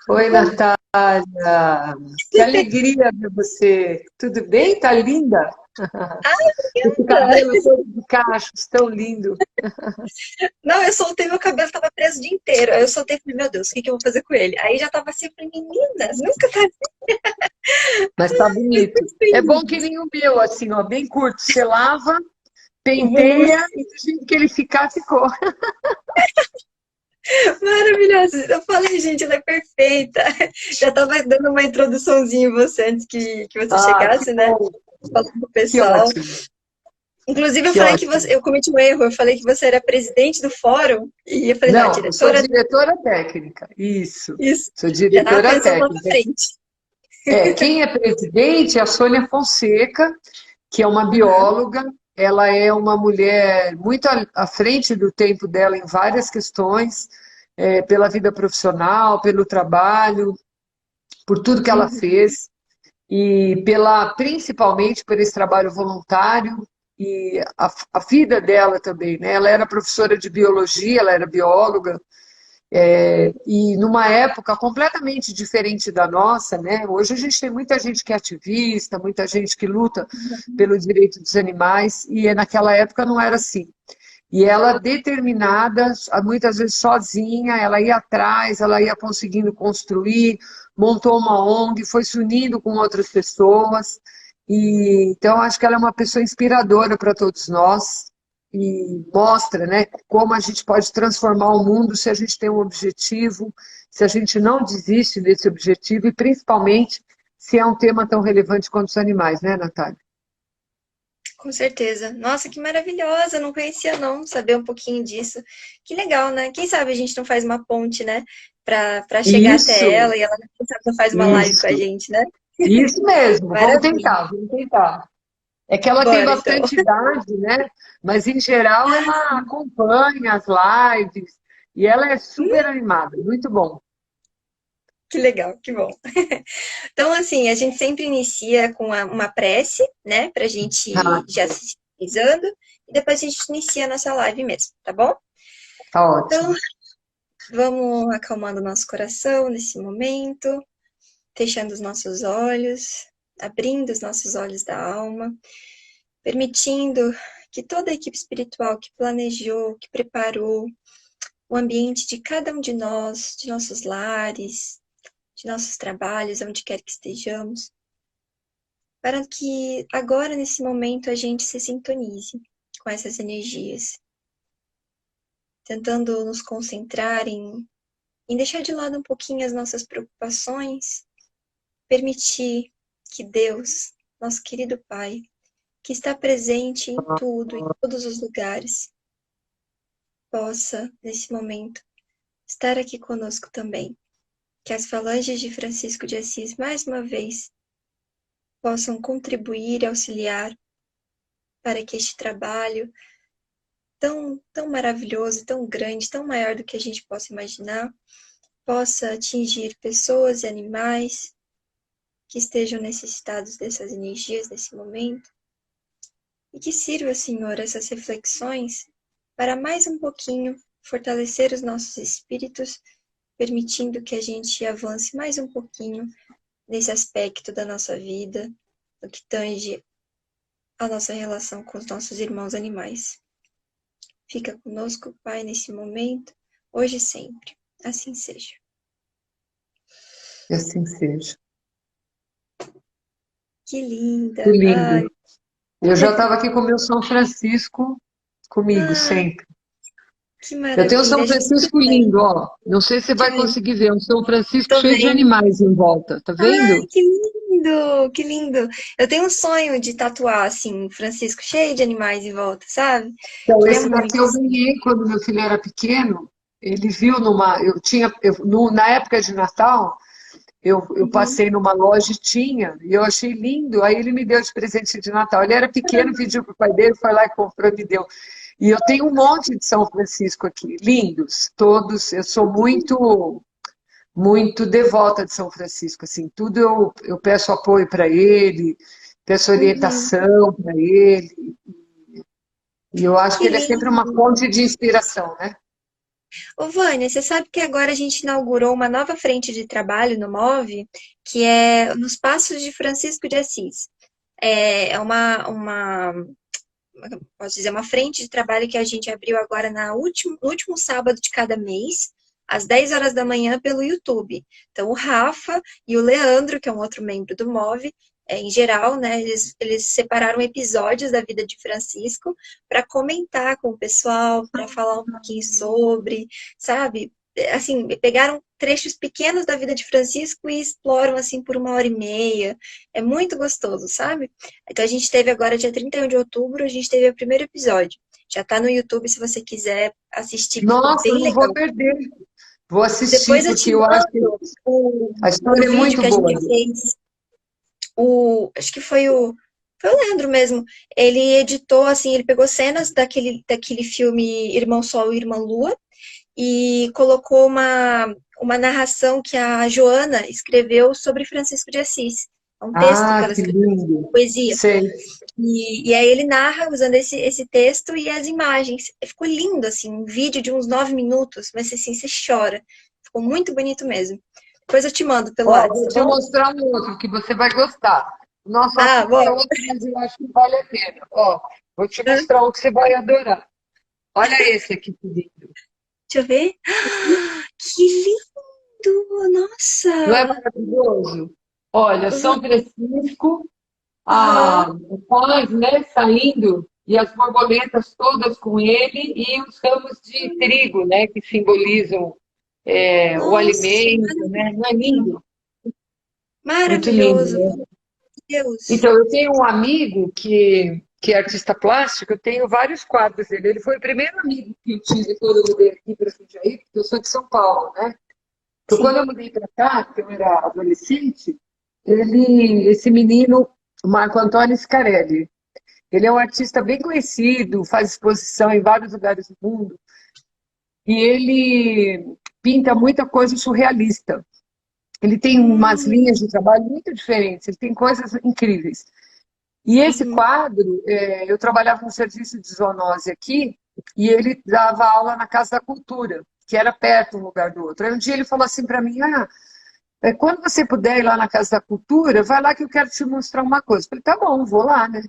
Oi, Oi. Natália. Que alegria ver você. Tudo bem? Tá linda? Esse Obrigada. cabelo todo de cachos, tão lindo. Não, eu soltei meu cabelo, tava preso o dia inteiro. Aí eu soltei e falei, meu Deus, o que que eu vou fazer com ele? Aí já tava assim, eu falei, menina, nunca tá Mas tá bonito. É bom que feliz. nem o meu, assim, ó, bem curto. Você lava, Uhum, penteia e do jeito que ele ficar, ficou. maravilhosa. Eu falei, gente, ela é perfeita. Já tava dando uma introduçãozinha em você antes que você Ah, que chegasse, né? bom. Falando pro Que pessoal. ótimo. Inclusive, eu Que falei que ótimo. você, eu cometi um erro, eu falei que você era presidente do fórum, e eu falei, não, Não, eu sou diretora. diretora técnica. Isso. Isso. Sou Já tava diretora pensando lá pra técnica. frente. Quem é presidente é a Sônia Fonseca, que é uma Aham. bióloga. Ela é uma mulher muito à frente do tempo dela em várias questões, pela vida profissional, pelo trabalho, por tudo que ela Uhum. fez e principalmente por esse trabalho voluntário e a vida dela também, né? Ela era professora de biologia, ela era bióloga, e numa época completamente diferente da nossa, né? Hoje a gente tem muita gente que é ativista, muita gente que luta pelo direito dos animais, e naquela época não era assim. E ela determinada, muitas vezes sozinha, ela ia atrás, ela ia conseguindo construir, montou uma ONG, foi se unindo com outras pessoas. E então acho que ela é uma pessoa inspiradora para todos nós e mostra, né, como a gente pode transformar o mundo se a gente tem um objetivo, se a gente não desiste desse objetivo e principalmente se é um tema tão relevante quanto os animais, né, Natália? Com certeza. Nossa, que maravilhosa! Eu não conhecia, não, saber um pouquinho disso. Que legal, né? Quem sabe a gente não faz uma ponte, né? Pra chegar até Isso, ela e ela, quem sabe, não faz uma live com a isso. gente, né? Isso mesmo, vamos Maravilha. tentar, vamos tentar. É que ela tem Bora, então. bastante idade, né? Mas em geral Ah, ela sim. acompanha as lives e ela é super animada, muito bom. Que legal, que bom. Então, assim, a gente sempre inicia com uma prece, né? Pra Ah, gente já se sintonizando. E depois a gente inicia a nossa live mesmo, tá bom? tá Então, ótimo. vamos acalmando o nosso coração nesse momento, fechando os nossos olhos, abrindo os nossos olhos da alma, permitindo que toda a equipe espiritual que planejou, que preparou o ambiente de cada um de nós, de nossos lares, de nossos trabalhos, onde quer que estejamos, para que agora, nesse momento, a gente se sintonize com essas energias, tentando nos concentrar em deixar de lado um pouquinho as nossas preocupações, permitir que Deus, nosso querido Pai, que está presente em tudo, em todos os lugares, possa, nesse momento, estar aqui conosco também. Que as falanges de Francisco de Assis, mais uma vez, possam contribuir e auxiliar para que este trabalho tão maravilhoso, tão grande, tão maior do que a gente possa imaginar, possa atingir pessoas e animais que estejam necessitados dessas energias nesse momento. E que sirva, Senhor, essas reflexões para mais um pouquinho fortalecer os nossos espíritos, permitindo que a gente avance mais um pouquinho nesse aspecto da nossa vida, no que tange a nossa relação com os nossos irmãos animais. Fica conosco, Pai, nesse momento, hoje e sempre. Assim seja. Que assim seja. Que Que linda! lindo. Ai, Eu já estava aqui com o meu São Francisco comigo ai, sempre. que Eu tenho um maravilha! São A gente Francisco também. lindo, ó. Não sei se você Deixa vai eu ver. conseguir ver, um São Francisco Tô cheio de vendo. animais em volta, tá Ai, vendo? que lindo! Que lindo! Eu tenho um sonho de tatuar, assim, Francisco cheio de animais em volta, sabe? Então, Queria esse daqui muito, eu assim. ganhei quando meu filho era pequeno. Ele viu na época de Natal, eu Uhum. passei numa loja e tinha, e eu achei lindo. Aí ele me deu de presente de Natal. Ele era pequeno, pediu para o pai dele, foi lá e comprou e me deu. E eu tenho um monte de São Francisco aqui, lindos, todos. Eu sou muito devota de São Francisco, assim, tudo eu peço apoio para ele, peço Uhum. orientação para ele, e eu acho Que que ele é sempre uma lindo! fonte de inspiração, né? Ô, Vânia, você sabe que agora a gente inaugurou uma nova frente de trabalho no MOVE, que é nos Passos de Francisco de Assis. É posso dizer, uma frente de trabalho que a gente abriu agora no último sábado de cada mês, às 10 horas da manhã, pelo YouTube. Então, o Rafa e o Leandro, que é um outro membro do MOVE, em geral, né, eles separaram episódios da vida de Francisco para comentar com o pessoal, para falar um pouquinho sobre, sabe? Assim, pegaram trechos pequenos da vida de Francisco e exploram assim por 1 hora e meia. É muito gostoso, sabe? Então a gente teve agora, dia 31 de outubro, a gente teve o primeiro episódio. Já tá no YouTube se você quiser assistir, que ficou Nossa, eu bem não vou legal. perder. Vou assistir, Depois eu porque te eu acho que mando a o história é vídeo muito que a boa. gente fez. Acho que foi o Leandro mesmo. Ele editou, assim, ele pegou cenas daquele filme Irmão Sol e Irmã Lua e colocou uma narração que a Joana escreveu sobre Francisco de Assis. É um texto que Ah, ela que escreveu, lindo. poesia. Sei. E aí ele narra usando esse texto e as imagens. Ficou lindo, assim, um vídeo de uns 9 minutos, mas assim, você chora. Ficou muito bonito mesmo. Depois eu te mando pelo Ó, vou WhatsApp, tá te bom? mostrar um outro que você vai gostar. O nosso Ah, assunto é bora. outro, mas eu acho que vale a pena. Ó, vou te mostrar um que você vai adorar. Olha esse aqui, que lindo. Deixa eu ver. Ah, que lindo! Não é Nossa! maravilhoso? Olha, São Francisco, Aham. a paz, né, saindo, e as borboletas todas com ele, e os ramos de trigo, né, que simbolizam o Nossa, alimento, né? Não é lindo? Muito lindo, maravilhoso! né? Meu Deus! Então, eu tenho um amigo que é artista plástico, eu tenho vários quadros dele. Ele foi o primeiro amigo que eu tive quando eu mudei aqui para Jundiaí, porque eu sou de São Paulo, né? Então, quando Sim. eu mudei para cá, que eu era adolescente, esse menino, o Marco Antônio Scarelli, ele é um artista bem conhecido, faz exposição em vários lugares do mundo, e ele pinta muita coisa surrealista. Ele tem umas Hum, linhas de trabalho muito diferentes, ele tem coisas incríveis. E esse uhum. quadro, eu trabalhava no serviço de zoonose aqui, e ele dava aula na Casa da Cultura, que era perto um lugar do outro. Aí um dia ele falou assim para mim, quando você puder ir lá na Casa da Cultura, vai lá que eu quero te mostrar uma coisa. Eu falei, tá bom, vou lá, né?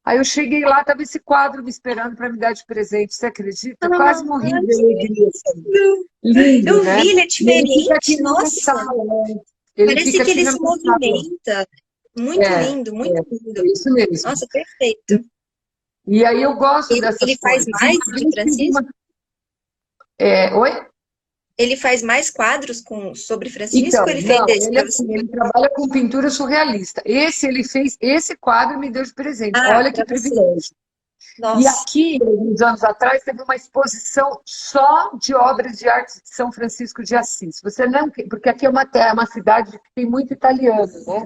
Aí eu cheguei lá, estava esse quadro me esperando para me dar de presente, você acredita? Eu quase morri Ah, de que alegria, assim. lindo! Lindo, Eu né? vi, ele é E ele fica aqui diferente, na minha nossa! sala, né? Ele Parece fica que aqui ele na se minha sala. movimenta. Muito É, lindo, muito é lindo. isso mesmo. Nossa, perfeito. E aí eu gosto Ele dessas faz coisas. mais Uma de vez teve Francisco? oi? Ele faz mais quadros sobre Então, Francisco ou ele fez não, esse ele para você? assim, ele trabalha com pintura surrealista. Ele fez esse quadro e me deu de presente. Ah, Olha que para você. privilégio. E Nossa. aqui, uns anos atrás, teve uma exposição só de obras de arte de São Francisco de Assis. Você não, porque aqui é uma terra, uma cidade que tem muito italiano, né?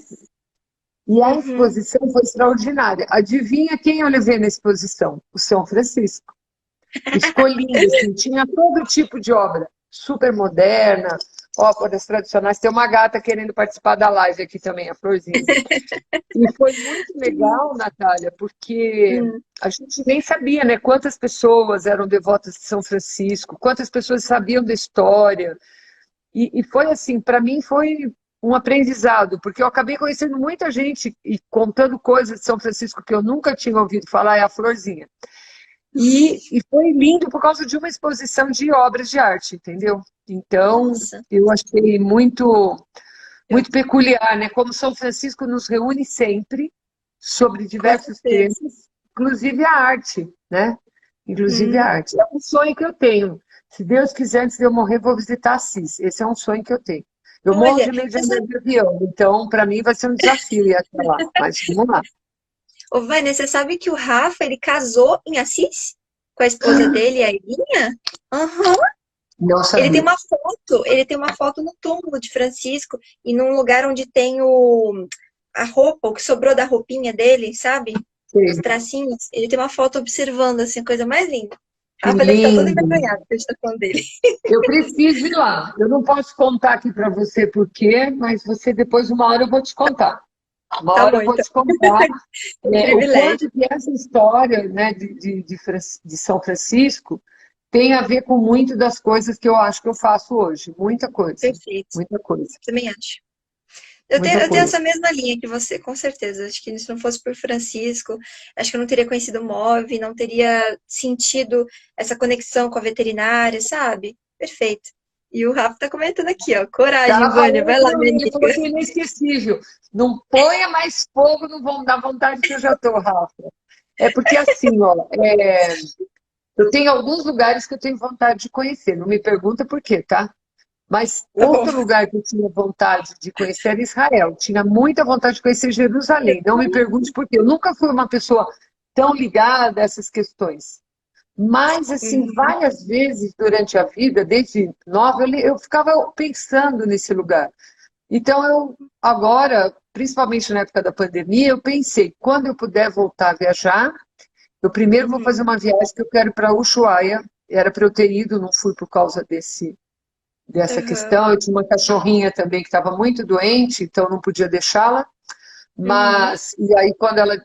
E a Uhum. exposição foi extraordinária. Adivinha quem eu levei na exposição? O São Francisco. E ficou lindo, assim, tinha todo tipo de obra, super moderna, obras tradicionais. Tem uma gata querendo participar da live aqui também, a Florzinha. E foi muito legal, Natália, porque Hum. a gente nem sabia, né, quantas pessoas eram devotas de São Francisco, quantas pessoas sabiam da história. E foi assim, para mim foi um aprendizado, porque eu acabei conhecendo muita gente e contando coisas de São Francisco que eu nunca tinha ouvido falar, é a Florzinha. E foi lindo por causa de uma exposição de obras de arte, entendeu? Então, Nossa. eu achei muito peculiar, né? Como São Francisco nos reúne sempre sobre Com diversos certeza. temas, inclusive a arte, né? Inclusive a Hum. arte. É um sonho que eu tenho. Se Deus quiser, antes de eu morrer, vou visitar Assis. Esse é um sonho que eu tenho. Eu morro Olha, de medo de você andar sabe, de avião, então para mim vai ser um desafio ir até lá. Mas vamos lá. ô, Vânia, você sabe que o Rafa, ele casou em Assis? Com a esposa dele, a Irinha? Aham. Não Ele tem sabia. uma foto no túmulo de Francisco e num lugar onde tem a roupa, o que sobrou da roupinha dele, sabe? Os Sei. tracinhos. Ele tem uma foto observando, assim, a coisa mais linda. Que Rafa deve estar todo lindo. envergonhado que a gente tá falando dele. Eu preciso ir lá. Eu não posso contar aqui para você por quê, mas você depois, uma hora, eu vou te contar. Uma Tá hora bom, eu vou então. te contar o Privilégio. quanto que essa história, né, de São Francisco tem a ver com muito das coisas que eu acho que eu faço hoje. Perfeito. Muita coisa, Também acho. Eu tenho, muita eu tenho coisa. essa mesma linha que você, com certeza. Acho que se não fosse por Francisco, acho que eu não teria conhecido o MOV, não teria sentido essa conexão com a veterinária, sabe? Perfeito. E o Rafa tá comentando aqui, ó. Coragem, Tava Vânia, vai lá, minha ele falou amiga. que é inesquecível. Não ponha mais fogo, não vão dar vontade que eu já estou, Rafa. É porque assim, ó, eu tenho alguns lugares que eu tenho vontade de conhecer. Não me pergunta por quê, tá? Mas Tá bom. outro lugar que eu tinha vontade de conhecer era Israel. Tinha muita vontade de conhecer Jerusalém. Não me pergunte por quê. Eu nunca fui uma pessoa tão ligada a essas questões. Mas, assim, Uhum, várias vezes durante a vida, desde nova, eu ficava pensando nesse lugar. Então, eu agora, principalmente na época da pandemia, eu pensei, quando eu puder voltar a viajar, eu primeiro vou fazer uhum, uma viagem que eu quero para Ushuaia. Era para eu ter ido, não fui por causa dessa aham, questão. Eu tinha uma cachorrinha também que estava muito doente, então não podia deixá-la. uhum, Mas, e aí, quando ela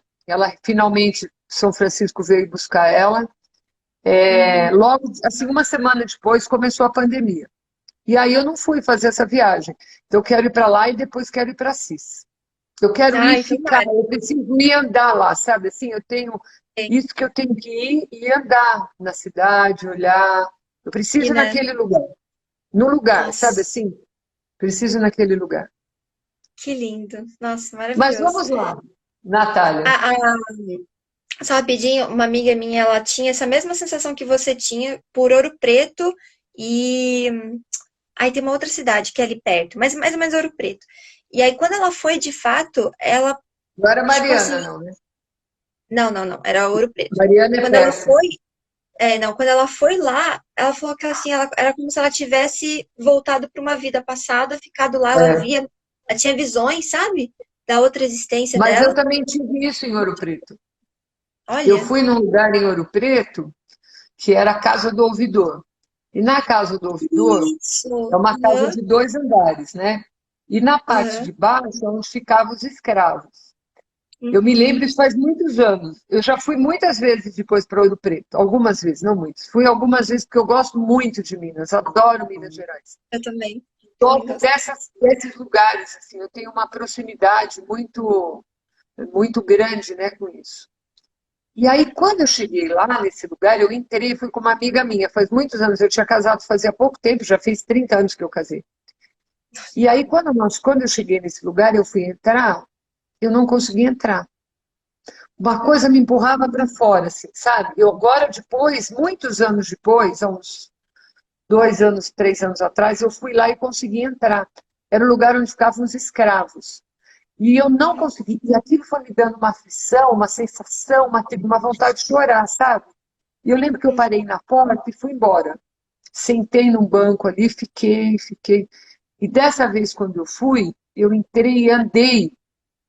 finalmente, São Francisco veio buscar ela, uhum. logo, assim, uma semana depois começou a pandemia. E aí eu não fui fazer essa viagem. Então eu quero ir para lá e depois quero ir para Assis. Eu quero ir Ai, ficar, tomara. eu preciso ir andar lá, sabe? Assim, eu tenho É. isso que eu tenho que ir e andar na cidade, olhar. Eu E, preciso né? naquele lugar. No lugar, sabe Nossa, assim? Preciso naquele lugar. que lindo. Nossa, Mas maravilhoso. vamos lá, Natália. A, Só rapidinho, uma amiga minha, ela tinha essa mesma sensação que você tinha por Ouro Preto e aí tem uma outra cidade que é ali perto, mas mais ou menos Ouro Preto. E aí quando ela foi de fato, ela Não era tipo assim, Mariana, não, né? não, não, não, era Ouro Preto. Mariana é Quando ela perto. foi, não, quando ela foi lá, ela falou que assim, ela era como se ela tivesse voltado para uma vida passada, ficado lá, ela É. via, ela tinha visões, sabe? Da outra existência Mas eu dela. também tive isso em Ouro Preto. Eu Olha, fui num lugar em Ouro Preto que era a Casa do Ouvidor. E na Casa do Ouvidor é isso. uma casa Aham, de 2 andares, né? E na parte aham, de baixo é onde ficavam os escravos. Eu me lembro, uhum. isso faz muitos anos. Eu já fui muitas vezes depois para Ouro Preto. Algumas vezes, não muitas. Fui algumas vezes porque eu gosto muito de Minas. Adoro Minas Gerais. Eu também. Também Gosto gosto. desses lugares, assim. Eu tenho uma proximidade muito grande, né, com isso. E aí, quando eu cheguei lá nesse lugar, eu entrei, fui com uma amiga minha, faz muitos anos, eu tinha casado fazia pouco tempo, já fez 30 anos que eu casei. E aí, quando eu cheguei nesse lugar, eu fui entrar, eu não consegui entrar. Uma coisa me empurrava para fora, assim, sabe? Eu agora, depois, muitos anos depois, há uns 2 anos, 3 anos atrás, eu fui lá e consegui entrar. Era o lugar onde ficavam os escravos. E eu não consegui. E aquilo foi me dando uma aflição, uma sensação, uma vontade de chorar, sabe? E eu lembro que eu parei na porta e fui embora. Sentei num banco ali, fiquei. E dessa vez, quando eu fui, eu entrei e andei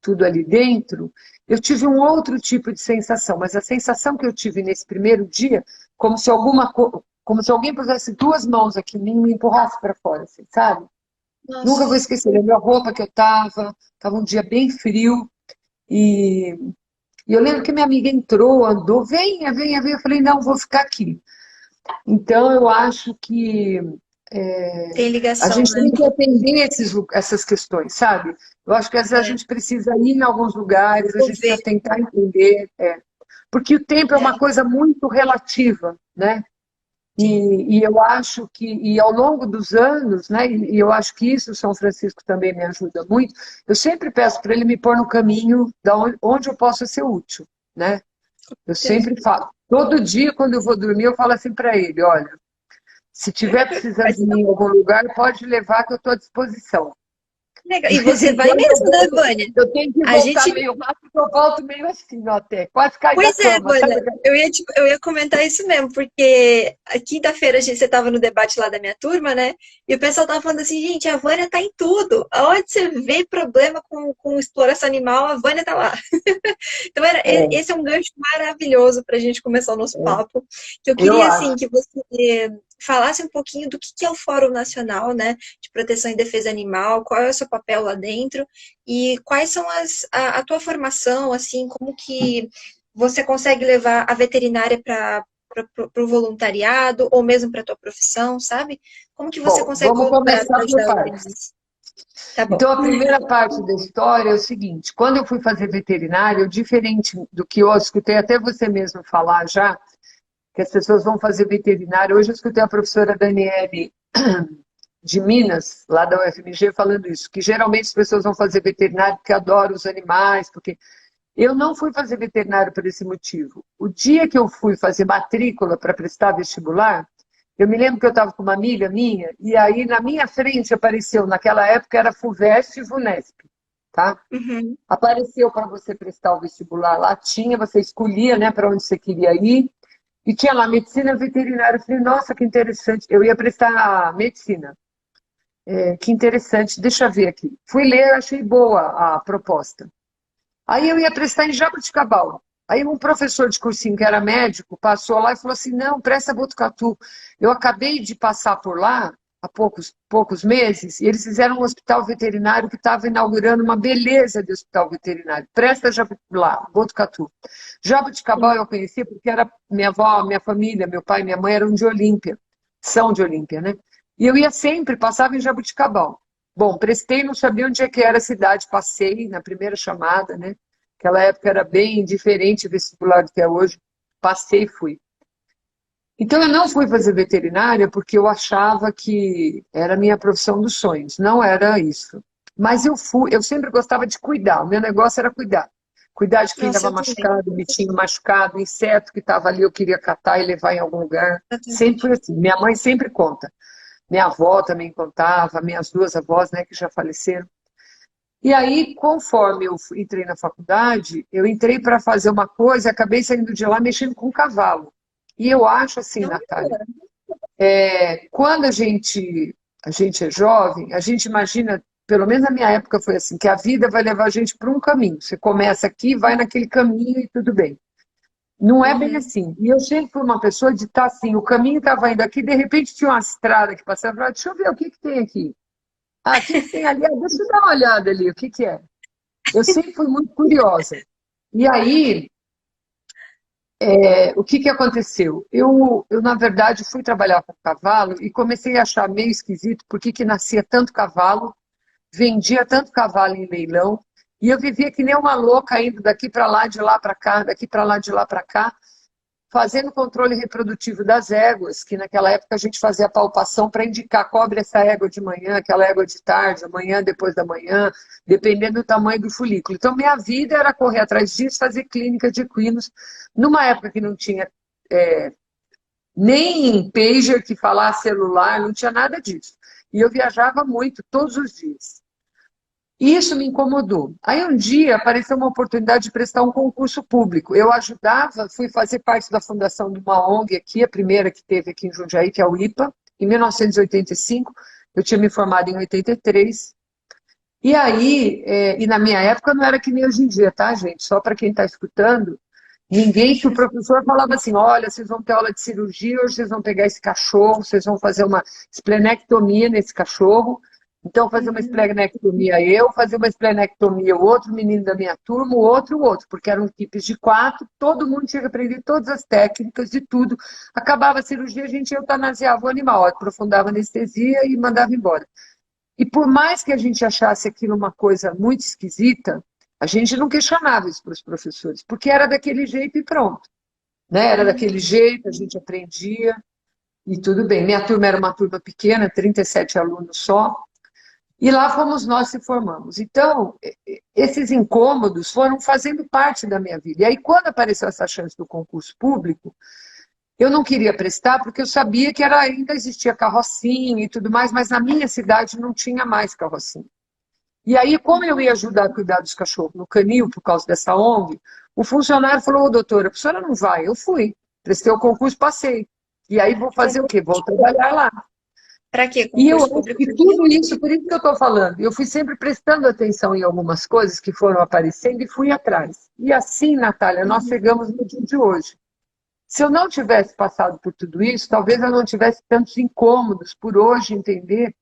tudo ali dentro, eu tive um outro tipo de sensação, mas a sensação que eu tive nesse primeiro dia, como se alguém pusesse 2 mãos aqui em mim e me empurrasse para fora, assim, sabe? Nunca vou Nossa. esquecer, lembro a roupa que eu estava um dia bem frio, e, e eu lembro que minha amiga entrou, andou, venha, venha, venha, eu falei, não, vou ficar aqui. Então, eu acho que Tem a ligação, gente né? tem que atender essas questões, sabe? Eu acho que às vezes a É. gente precisa ir em alguns lugares, a gente Envolver. precisa tentar entender, porque o tempo é uma É. coisa muito relativa, né? Sim. E eu acho que, e ao longo dos anos, né, e eu acho que isso o São Francisco também me ajuda muito, eu sempre peço para ele me pôr no caminho da onde eu possa ser útil, né? Eu Certeza. sempre falo, todo dia quando eu vou dormir eu falo assim para ele, olha, se tiver precisando Mas de mim em algum lugar, pode levar que eu estou à disposição. legal. De E vez você em vai quando mesmo, né, Vânia? eu tenho que A voltar gente. meio rápido, eu volto meio assim, ó, até, quase cair da Pois é, cama, Vânia. sabe? Eu ia comentar isso mesmo, porque a quinta-feira você estava no debate lá da minha turma, né? E o pessoal tava falando assim, gente, a Vânia tá em tudo. Aonde você vê problema com exploração animal, a Vânia tá lá. Então, É, esse é um gancho maravilhoso para a gente começar o nosso papo. Que eu eu queria, assim, acho. que você falasse um pouquinho do que é o Fórum Nacional, né, de Proteção e Defesa Animal, qual é o seu papel lá dentro e quais são a tua formação, assim, como que você consegue levar a veterinária para para o voluntariado, ou mesmo para a tua profissão, sabe? Como que você Bom, consegue vamos colaborar começar para por ajudar os partes. animais? Tá bom. Então, a primeira parte da história é o seguinte: quando eu fui fazer veterinário, diferente do que eu escutei até você mesmo falar já, que as pessoas vão fazer veterinário. Hoje eu escutei a professora Daniele de Minas, lá da UFMG, falando isso, que geralmente as pessoas vão fazer veterinário porque adoram os animais, porque eu não fui fazer veterinário por esse motivo. O dia que eu fui fazer matrícula para prestar vestibular, eu me lembro que eu estava com uma amiga minha, e aí na minha frente apareceu, naquela época era FUVEST e VUNESP, tá? Uhum. Apareceu para você prestar o vestibular lá, tinha, você escolhia, né, para onde você queria ir, e tinha lá medicina veterinária. Eu falei, nossa, que interessante. Eu ia prestar medicina. Que interessante, deixa eu ver aqui. Fui ler, achei boa a proposta. Aí eu ia prestar em Jaboticabal. Aí um professor de cursinho que era médico passou lá e falou assim, não, presta Botucatu. Eu acabei de passar por lá há poucos meses e eles fizeram um hospital veterinário que estava inaugurando uma beleza de hospital veterinário. Presta lá, Botucatu. Jaboticabal eu conhecia porque era minha avó, minha família, meu pai e minha mãe eram de Olímpia, são de Olímpia, né? E eu ia sempre, passava em Jaboticabal. Bom, prestei, não sabia onde é que era a cidade, passei na primeira chamada, né? Aquela época era bem diferente o vestibular do que é hoje. Passei e fui. Então eu não fui fazer veterinária porque eu achava que era a minha profissão dos sonhos. Não era isso. Mas eu sempre gostava de cuidar. O meu negócio era cuidar. Cuidar de quem Nossa, estava eu também. machucado, bichinho machucado, inseto que estava ali, eu queria catar e levar em algum lugar. Sempre Exatamente. foi assim. Minha mãe sempre conta. Minha avó também contava, minhas duas avós, né, que já faleceram. E aí, conforme eu entrei na faculdade, eu entrei para fazer uma coisa e acabei saindo de lá mexendo com cavalo. E eu acho assim, Natália, Olha, quando a gente é jovem, a gente imagina, pelo menos na minha época foi assim, que a vida vai levar a gente para um caminho. Você começa aqui, vai naquele caminho e tudo bem. Não é bem uhum. assim. E eu sempre fui uma pessoa de estar assim, o caminho estava indo aqui, de repente tinha uma estrada que passava, eu falava, deixa eu ver o que que tem aqui. Ah, o que que tem ali? Ah, deixa eu dar uma olhada ali, o que que é? Eu sempre fui muito curiosa. E aí, o que que aconteceu? Na verdade, fui trabalhar com cavalo e comecei a achar meio esquisito por que que nascia tanto cavalo, vendia tanto cavalo em leilão, e eu vivia que nem uma louca indo daqui para lá, de lá para cá, daqui para lá, de lá para cá, fazendo controle reprodutivo das éguas, que naquela época a gente fazia a palpação para indicar, cobre essa égua de manhã, aquela égua de tarde, amanhã, depois da manhã, dependendo do tamanho do folículo. Então, minha vida era correr atrás disso, fazer clínica de equinos, numa época que não tinha nem pager que falasse celular, não tinha nada disso. E eu viajava muito, todos os dias. E isso me incomodou. Aí um dia apareceu uma oportunidade de prestar um concurso público. Eu ajudava, fui fazer parte da fundação de uma ONG aqui, a primeira que teve aqui em Jundiaí, que é o IPA, em 1985. Eu tinha me formado em 83. E aí, e na minha época não era que nem hoje em dia, tá, gente? Só para quem está escutando, ninguém, que o professor falava assim, olha, vocês vão ter aula de cirurgia, hoje vocês vão pegar esse cachorro, vocês vão fazer uma esplenectomia nesse cachorro. Então, fazer uma Uhum. esplenectomia eu, fazer uma esplenectomia o outro menino da minha turma, o outro, porque eram equipes de 4, todo mundo tinha que aprender todas as técnicas de tudo. Acabava a cirurgia, a gente eutanasiava o animal, aprofundava a anestesia e mandava embora. E por mais que a gente achasse aquilo uma coisa muito esquisita, a gente não questionava isso para os professores, porque era daquele jeito e pronto. Né? Era daquele Uhum. jeito, a gente aprendia e tudo bem. Minha turma era uma turma pequena, 37 alunos só, e lá fomos nós se formamos. Então, esses incômodos foram fazendo parte da minha vida. E aí, quando apareceu essa chance do concurso público, eu não queria prestar porque eu sabia que ainda existia carrocinha e tudo mais, mas na minha cidade não tinha mais carrocinha. E aí, como eu ia ajudar a cuidar dos cachorros no canil, por causa dessa ONG, o funcionário falou, ô doutora, a senhora não vai? Eu fui. Prestei o concurso, passei. E aí vou fazer o quê? Vou trabalhar lá. Para quê? E eu Concurso acho público que para quê? tudo isso, por isso que eu estou falando, eu fui sempre prestando atenção em algumas coisas que foram aparecendo e fui atrás. E assim, Natália, nós Uhum. chegamos no dia de hoje. Se eu não tivesse passado por tudo isso, talvez eu não tivesse tantos incômodos por hoje entender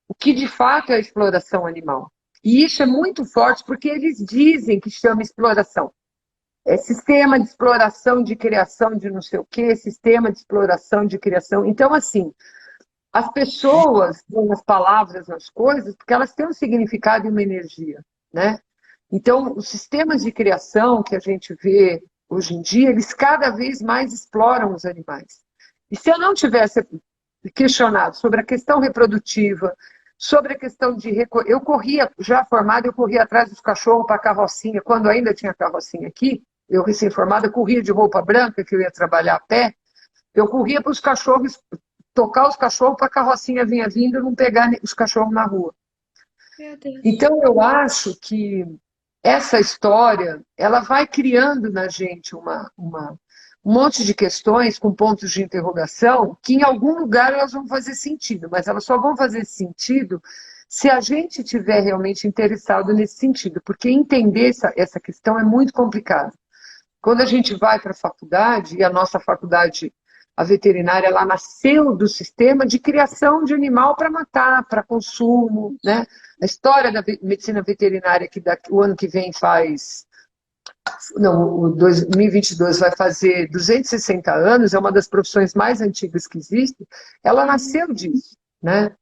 o que de fato é a exploração animal. E isso é muito forte porque eles dizem que chama exploração. sistema de exploração de criação de não sei o quê, sistema de exploração de criação. Então, assim, as pessoas dão as palavras nas coisas porque elas têm um significado e uma energia, né? Então, os sistemas de criação que a gente vê hoje em dia, eles cada vez mais exploram os animais. E se eu não tivesse questionado sobre a questão reprodutiva, sobre a questão de... Eu corria, já formada, eu corria atrás dos cachorros para a carrocinha, quando ainda tinha carrocinha aqui, eu recém-formada, corria de roupa branca, que eu ia trabalhar a pé, eu corria para os cachorros, tocar os cachorros para a carrocinha vinha vindo e não pegar os cachorros na rua. Meu Deus. Então, eu acho que essa história, ela vai criando na gente um monte de questões com pontos de interrogação que em algum lugar elas vão fazer sentido, mas elas só vão fazer sentido se a gente estiver realmente interessado nesse sentido, porque entender essa questão é muito complicado. Quando a gente vai para a faculdade, e a nossa faculdade, a veterinária, ela nasceu do sistema de criação de animal para matar, para consumo, né? A história da medicina veterinária, que o ano que vem faz... Não, o 2022 vai fazer 260 anos, é uma das profissões mais antigas que existe, ela nasceu disso, né?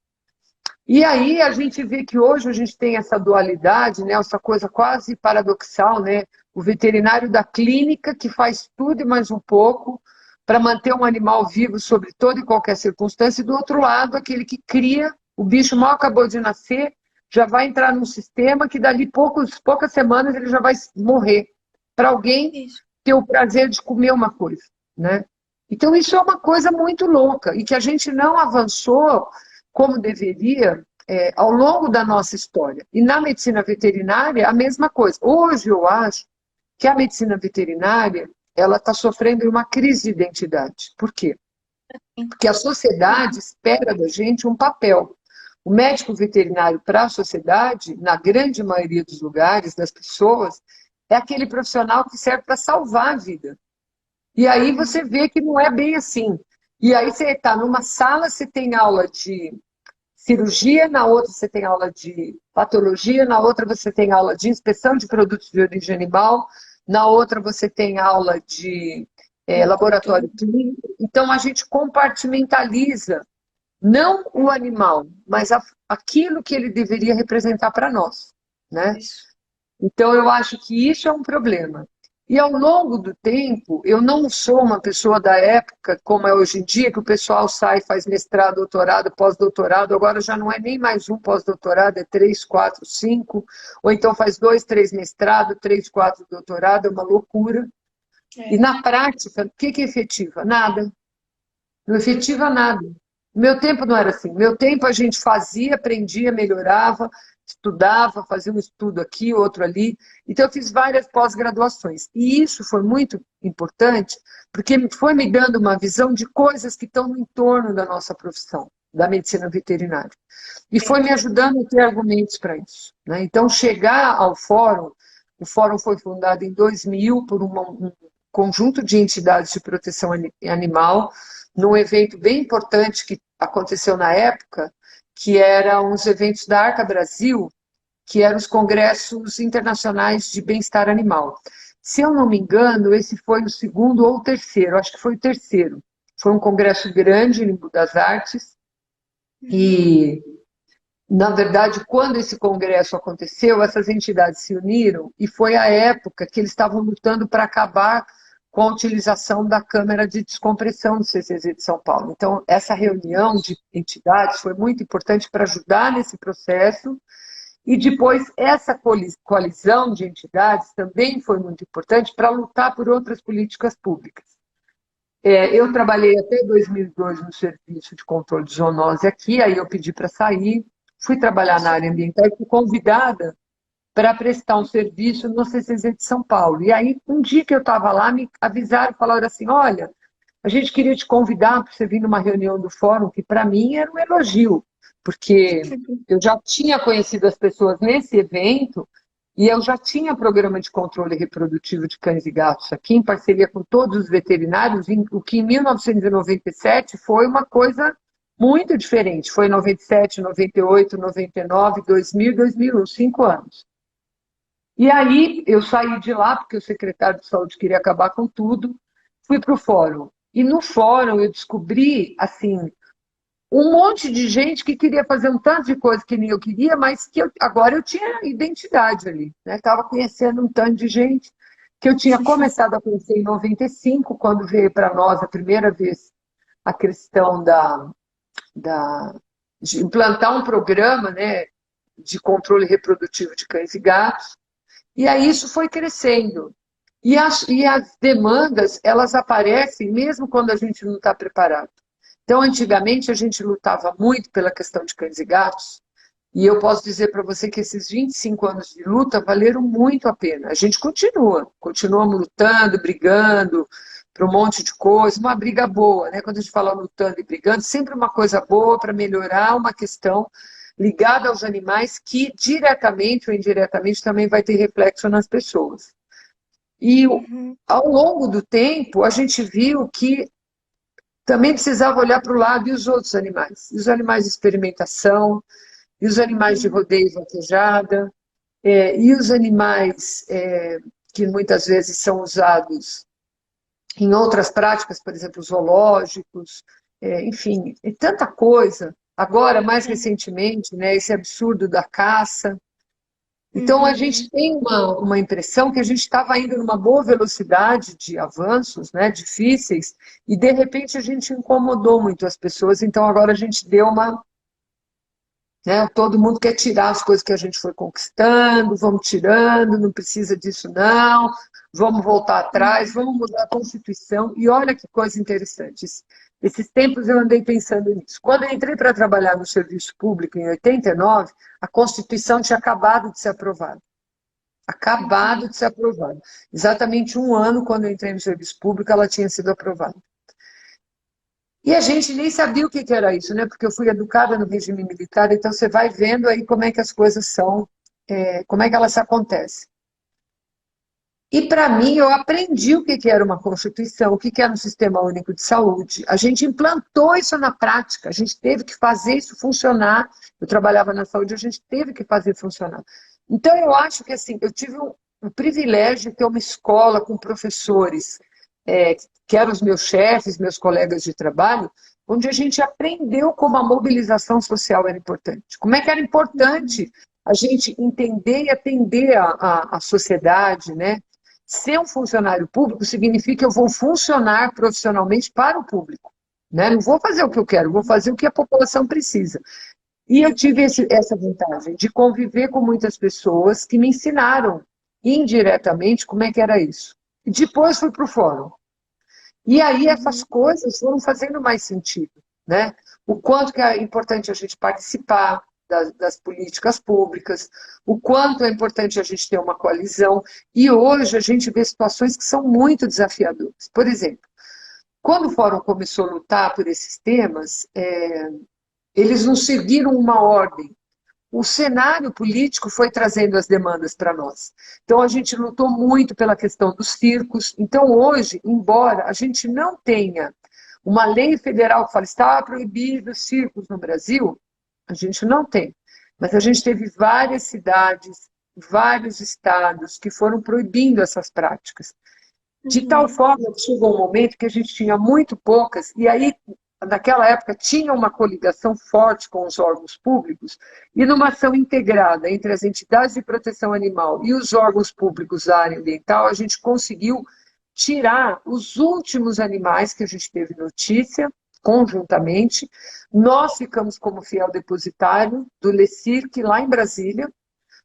E aí a gente vê que hoje a gente tem essa dualidade, né? Essa coisa quase paradoxal, né? O veterinário da clínica que faz tudo e mais um pouco para manter um animal vivo sobre toda e qualquer circunstância, e do outro lado, aquele que cria, o bicho mal acabou de nascer, já vai entrar num sistema que dali poucas semanas ele já vai morrer, para alguém ter o prazer de comer uma coisa, né? Então isso é uma coisa muito louca, e que a gente não avançou como deveria ao longo da nossa história. E na medicina veterinária, a mesma coisa. Hoje eu acho que a medicina veterinária ela está sofrendo uma crise de identidade. Por quê? Porque a sociedade espera da gente um papel. O médico veterinário para a sociedade, na grande maioria dos lugares, das pessoas, é aquele profissional que serve para salvar a vida. E aí você vê que não é bem assim. E aí você está numa sala, você tem aula de cirurgia, na outra você tem aula de patologia, na outra você tem aula de inspeção de produtos de origem animal, na outra você tem aula de laboratório clínico. Então a gente compartimentaliza não o animal, mas aquilo que ele deveria representar para nós, né? Então eu acho que isso é um problema. E ao longo do tempo, eu não sou uma pessoa da época, como é hoje em dia, que o pessoal sai, faz mestrado, doutorado, pós-doutorado, agora já não é nem mais um pós-doutorado, é 3, 4, 5, ou então faz 2, 3 mestrado, 3, 4 doutorado, é uma loucura. E na prática, o que é efetiva? Nada. Não efetiva nada. Meu tempo não era assim. Meu tempo a gente fazia, aprendia, melhorava, estudava, fazia um estudo aqui, outro ali. Então eu fiz várias pós-graduações. E isso foi muito importante, porque foi me dando uma visão de coisas que estão no entorno da nossa profissão, da medicina veterinária. E foi me ajudando a ter argumentos para isso, né? Então chegar ao fórum, o fórum foi fundado em 2000 por um conjunto de entidades de proteção animal, num evento bem importante que aconteceu na época, que eram os eventos da Arca Brasil, que eram os congressos internacionais de bem-estar animal. Se eu não me engano, esse foi o segundo ou o terceiro, acho que foi o terceiro. Foi um congresso grande em Limbo das Artes, e, na verdade, quando esse congresso aconteceu, essas entidades se uniram, e foi a época que eles estavam lutando para acabar com a utilização da câmara de descompressão do CCZ de São Paulo. Então, essa reunião de entidades foi muito importante para ajudar nesse processo, e depois essa coalizão de entidades também foi muito importante para lutar por outras políticas públicas. Eu trabalhei até 2002 no serviço de controle de zoonose aqui, aí eu pedi para sair, fui trabalhar na área ambiental e fui convidada para prestar um serviço no CCZ de São Paulo. E aí, um dia que eu estava lá, me avisaram, falaram assim, olha, a gente queria te convidar para você vir numa reunião do fórum, que para mim era um elogio, porque eu já tinha conhecido as pessoas nesse evento e eu já tinha programa de controle reprodutivo de cães e gatos aqui, em parceria com todos os veterinários, o que em 1997 foi uma coisa muito diferente. Foi em 97, 98, 99, 2000 e 2001, 5 anos. E aí eu saí de lá, porque o secretário de saúde queria acabar com tudo, fui para o fórum. E no fórum eu descobri, assim, um monte de gente que queria fazer um tanto de coisa que nem eu queria, mas que agora eu tinha identidade ali, né? Estava conhecendo um tanto de gente que eu tinha começado a conhecer em 95, quando veio para nós a primeira vez a questão de implantar um programa, né, de controle reprodutivo de cães e gatos. E aí isso foi crescendo. E as demandas, elas aparecem mesmo quando a gente não está preparado. Então, antigamente, a gente lutava muito pela questão de cães e gatos, e eu posso dizer para você que esses 25 anos de luta valeram muito a pena. A gente continuamos lutando, brigando por um monte de coisa, uma briga boa, né? Quando a gente fala lutando e brigando, sempre uma coisa boa para melhorar uma questão ligada aos animais que diretamente ou indiretamente também vai ter reflexo nas pessoas. E Uhum. ao longo do tempo, a gente viu que também precisava olhar para o lado e os outros animais. E os animais de experimentação, e os animais de Uhum. rodeio e vaquejada, e os animais que muitas vezes são usados em outras práticas, por exemplo, zoológicos, enfim, e tanta coisa. Agora, mais Sim. recentemente, né, esse absurdo da caça. Então, a Uhum. gente tem uma impressão que a gente estava indo numa boa velocidade de avanços, né, difíceis, e de repente a gente incomodou muito as pessoas, então agora a gente deu uma, né, todo mundo quer tirar as coisas que a gente foi conquistando, vamos tirando, não precisa disso não, vamos voltar atrás, Uhum. vamos mudar a Constituição, e olha que coisa interessante. Esses tempos eu andei pensando nisso. Quando eu entrei para trabalhar no serviço público em 89, a Constituição tinha acabado de ser aprovada. Uhum. Acabado de ser aprovada. Exatamente um ano, quando eu entrei no serviço público, ela tinha sido aprovada. E a gente nem sabia o que era isso, né? Porque eu fui educada no regime militar, então você vai vendo aí como é que as coisas são, como é que elas acontecem. E para mim, eu aprendi o que era uma Constituição, o que era um Sistema Único de Saúde. A gente implantou isso na prática, a gente teve que fazer isso funcionar. Eu trabalhava na saúde, a gente teve que fazer funcionar. Então, eu acho que assim, eu tive o privilégio de ter uma escola com professores, que eram os meus chefes, meus colegas de trabalho, onde a gente aprendeu como a mobilização social era importante. Como é que era Uhum. importante a gente entender e atender a sociedade, né? Ser um funcionário público significa que eu vou funcionar profissionalmente para o público, né? Não vou fazer o que eu quero, vou fazer o que a população precisa. E eu tive essa vantagem de conviver com muitas pessoas que me ensinaram indiretamente como é que era isso. E depois fui para o fórum. E aí essas Uhum. coisas foram fazendo mais sentido, né? O quanto que é importante a gente participar das políticas públicas, o quanto é importante a gente ter uma coalizão. E hoje a gente vê situações que são muito desafiadoras. Por exemplo, quando o Fórum começou a lutar por esses temas, eles não seguiram uma ordem. O cenário político foi trazendo as demandas para nós. Então, a gente lutou muito pela questão dos circos. Então, hoje, embora a gente não tenha uma lei federal que fala está proibido os circos no Brasil, a gente não tem. Mas a gente teve várias cidades, vários estados que foram proibindo essas práticas. De tal Uhum. forma que chegou um momento que a gente tinha muito poucas, e aí, naquela época, tinha uma coligação forte com os órgãos públicos, e numa ação integrada entre as entidades de proteção animal e os órgãos públicos da área ambiental, a gente conseguiu tirar os últimos animais que a gente teve notícia, conjuntamente. Nós ficamos como fiel depositário do LECIRC, lá em Brasília,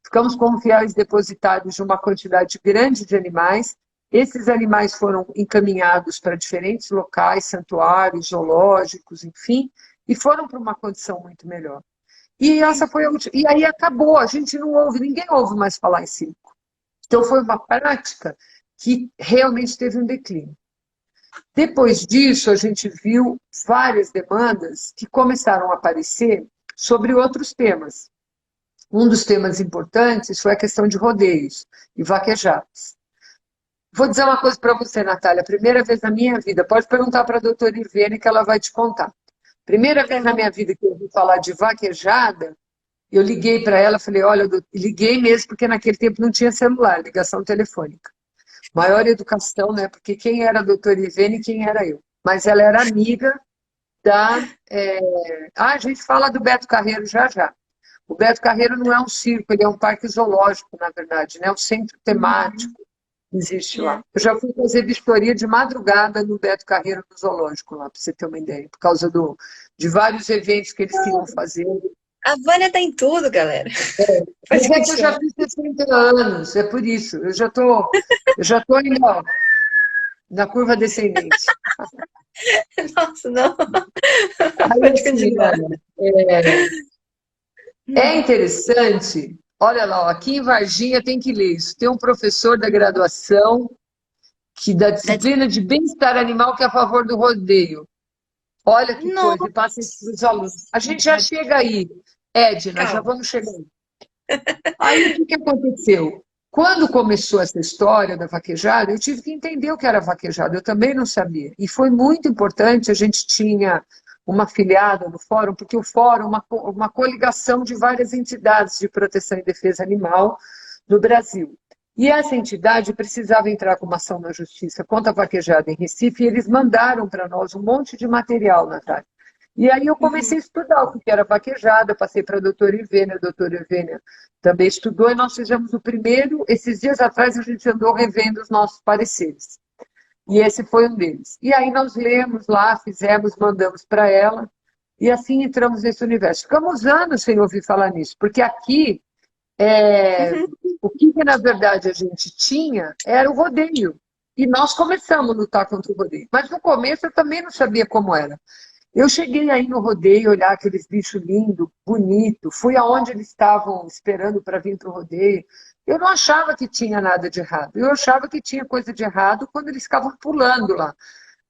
ficamos como fiéis depositários de uma quantidade grande de animais. Esses animais foram encaminhados para diferentes locais, santuários, zoológicos, enfim, e foram para uma condição muito melhor. E essa foi a última. E aí acabou, a gente não ouve, ninguém ouve mais falar em circo. Então foi uma prática que realmente teve um declínio. Depois disso, a gente viu várias demandas que começaram a aparecer sobre outros temas. Um dos temas importantes foi a questão de rodeios e vaquejadas. Vou dizer uma coisa para você, Natália. Primeira vez na minha vida, pode perguntar para a doutora Ivene que ela vai te contar. Primeira Tá vez na bom. minha vida que eu ouvi falar de vaquejada, eu liguei para ela, falei, olha, liguei mesmo, porque naquele tempo não tinha celular, ligação telefônica. Maior educação, né? Porque quem era a doutora Ivene e quem era eu. Mas ela era amiga da... a gente fala do Beto Carreiro já já. O Beto Carreiro não é um circo, ele é um parque zoológico, na verdade, né? Um centro temático existe lá. Eu já fui fazer vistoria de madrugada no Beto Carreiro no zoológico lá, para você ter uma ideia, por causa de vários eventos que eles queriam fazer. A Vânia tá em tudo, galera. Mas Pode é que eu já continuar. fiz 60 anos, é por isso. Eu já tô indo ó, na curva descendente. Nossa, não. Aí, Pode assim, continuar. olha, é interessante. Olha lá, ó, aqui em Varginha tem que ler isso. Tem um professor da graduação da disciplina de bem-estar animal que é a favor do rodeio. Olha que coisa, Nossa, e passa isso para os alunos. A gente já chega aí, Edna, já calma. vamos chegar aí. Aí o que que aconteceu? Quando começou essa história da vaquejada, eu tive que entender o que era vaquejada, eu também não sabia. E foi muito importante, a gente tinha uma afiliada no fórum, porque o fórum é uma coligação de várias entidades de proteção e defesa animal no Brasil. E essa entidade precisava entrar com uma ação na justiça contra a vaquejada em Recife, e eles mandaram para nós um monte de material, Natália. E aí eu comecei a estudar o que era vaquejada, passei para a doutora Ivênia também estudou, e nós fizemos o primeiro, esses dias atrás a gente andou revendo os nossos pareceres. E esse foi um deles. E aí nós lemos lá, fizemos, mandamos para ela, e assim entramos nesse universo. Ficamos anos sem ouvir falar nisso, porque aqui, o que na verdade a gente tinha era o rodeio. E nós começamos a lutar contra o rodeio. Mas no começo eu também não sabia como era. Eu cheguei aí no rodeio, olhar aqueles bichos lindos, bonitos, fui aonde eles estavam esperando para vir para o rodeio. Eu não achava que tinha nada de errado. Eu achava que tinha coisa de errado quando eles ficavam pulando lá.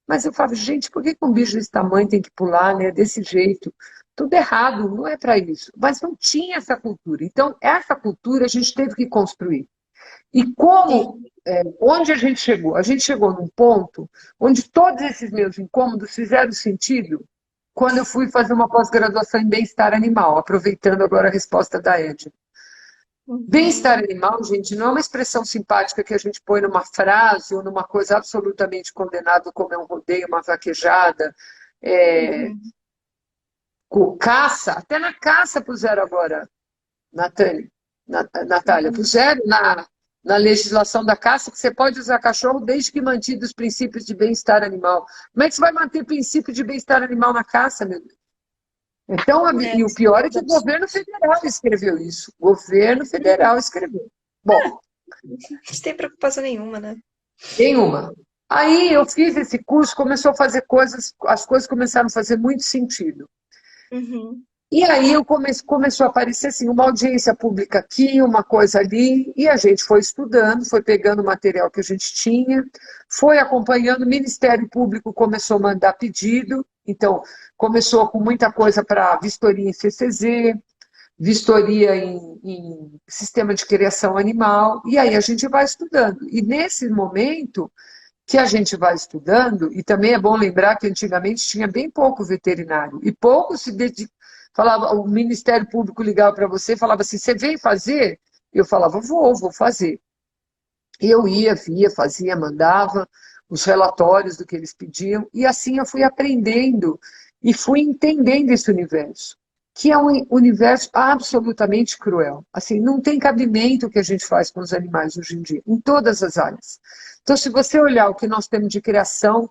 Mas eu falava, gente, por que um bicho desse tamanho tem que pular, né, desse jeito? Tudo errado, não é para isso. Mas não tinha essa cultura. Então, essa cultura a gente teve que construir. E onde a gente chegou? A gente chegou num ponto onde todos esses meus incômodos fizeram sentido quando eu fui fazer uma pós-graduação em bem-estar animal, aproveitando agora a resposta da Edna. Bem-estar animal, gente, não é uma expressão simpática que a gente põe numa frase ou numa coisa absolutamente condenada, como é um rodeio, uma vaquejada, caça, até na caça puseram agora, Natália, puseram na legislação da caça que você pode usar cachorro desde que mantido os princípios de bem-estar animal. Como é que você vai manter princípio de bem-estar animal na caça, meu Deus? Então, e o pior é que o governo federal escreveu isso. O governo federal escreveu. Bom, Não tem preocupação nenhuma, né? nenhuma. Aí eu fiz esse curso, começou a fazer coisas, as coisas começaram a fazer muito sentido. E aí começou a aparecer assim, uma audiência pública aqui, uma coisa ali, e a gente foi estudando, foi pegando o material que a gente tinha, foi acompanhando, o Ministério Público começou a mandar pedido, então começou com muita coisa para vistoria em CCZ, vistoria em sistema de criação animal, e aí a gente vai estudando. E nesse momento que a gente vai estudando, e também é bom lembrar que antigamente tinha bem pouco veterinário, e pouco se falava, o Ministério Público ligava para você e falava assim, você vem fazer? Eu falava, vou fazer. Eu ia, via, fazia, mandava os relatórios do que eles pediam, e assim eu fui aprendendo e fui entendendo esse universo, que é um universo absolutamente cruel. Assim, não tem cabimento o que a gente faz com os animais hoje em dia, em todas as áreas. Então, se você olhar o que nós temos de criação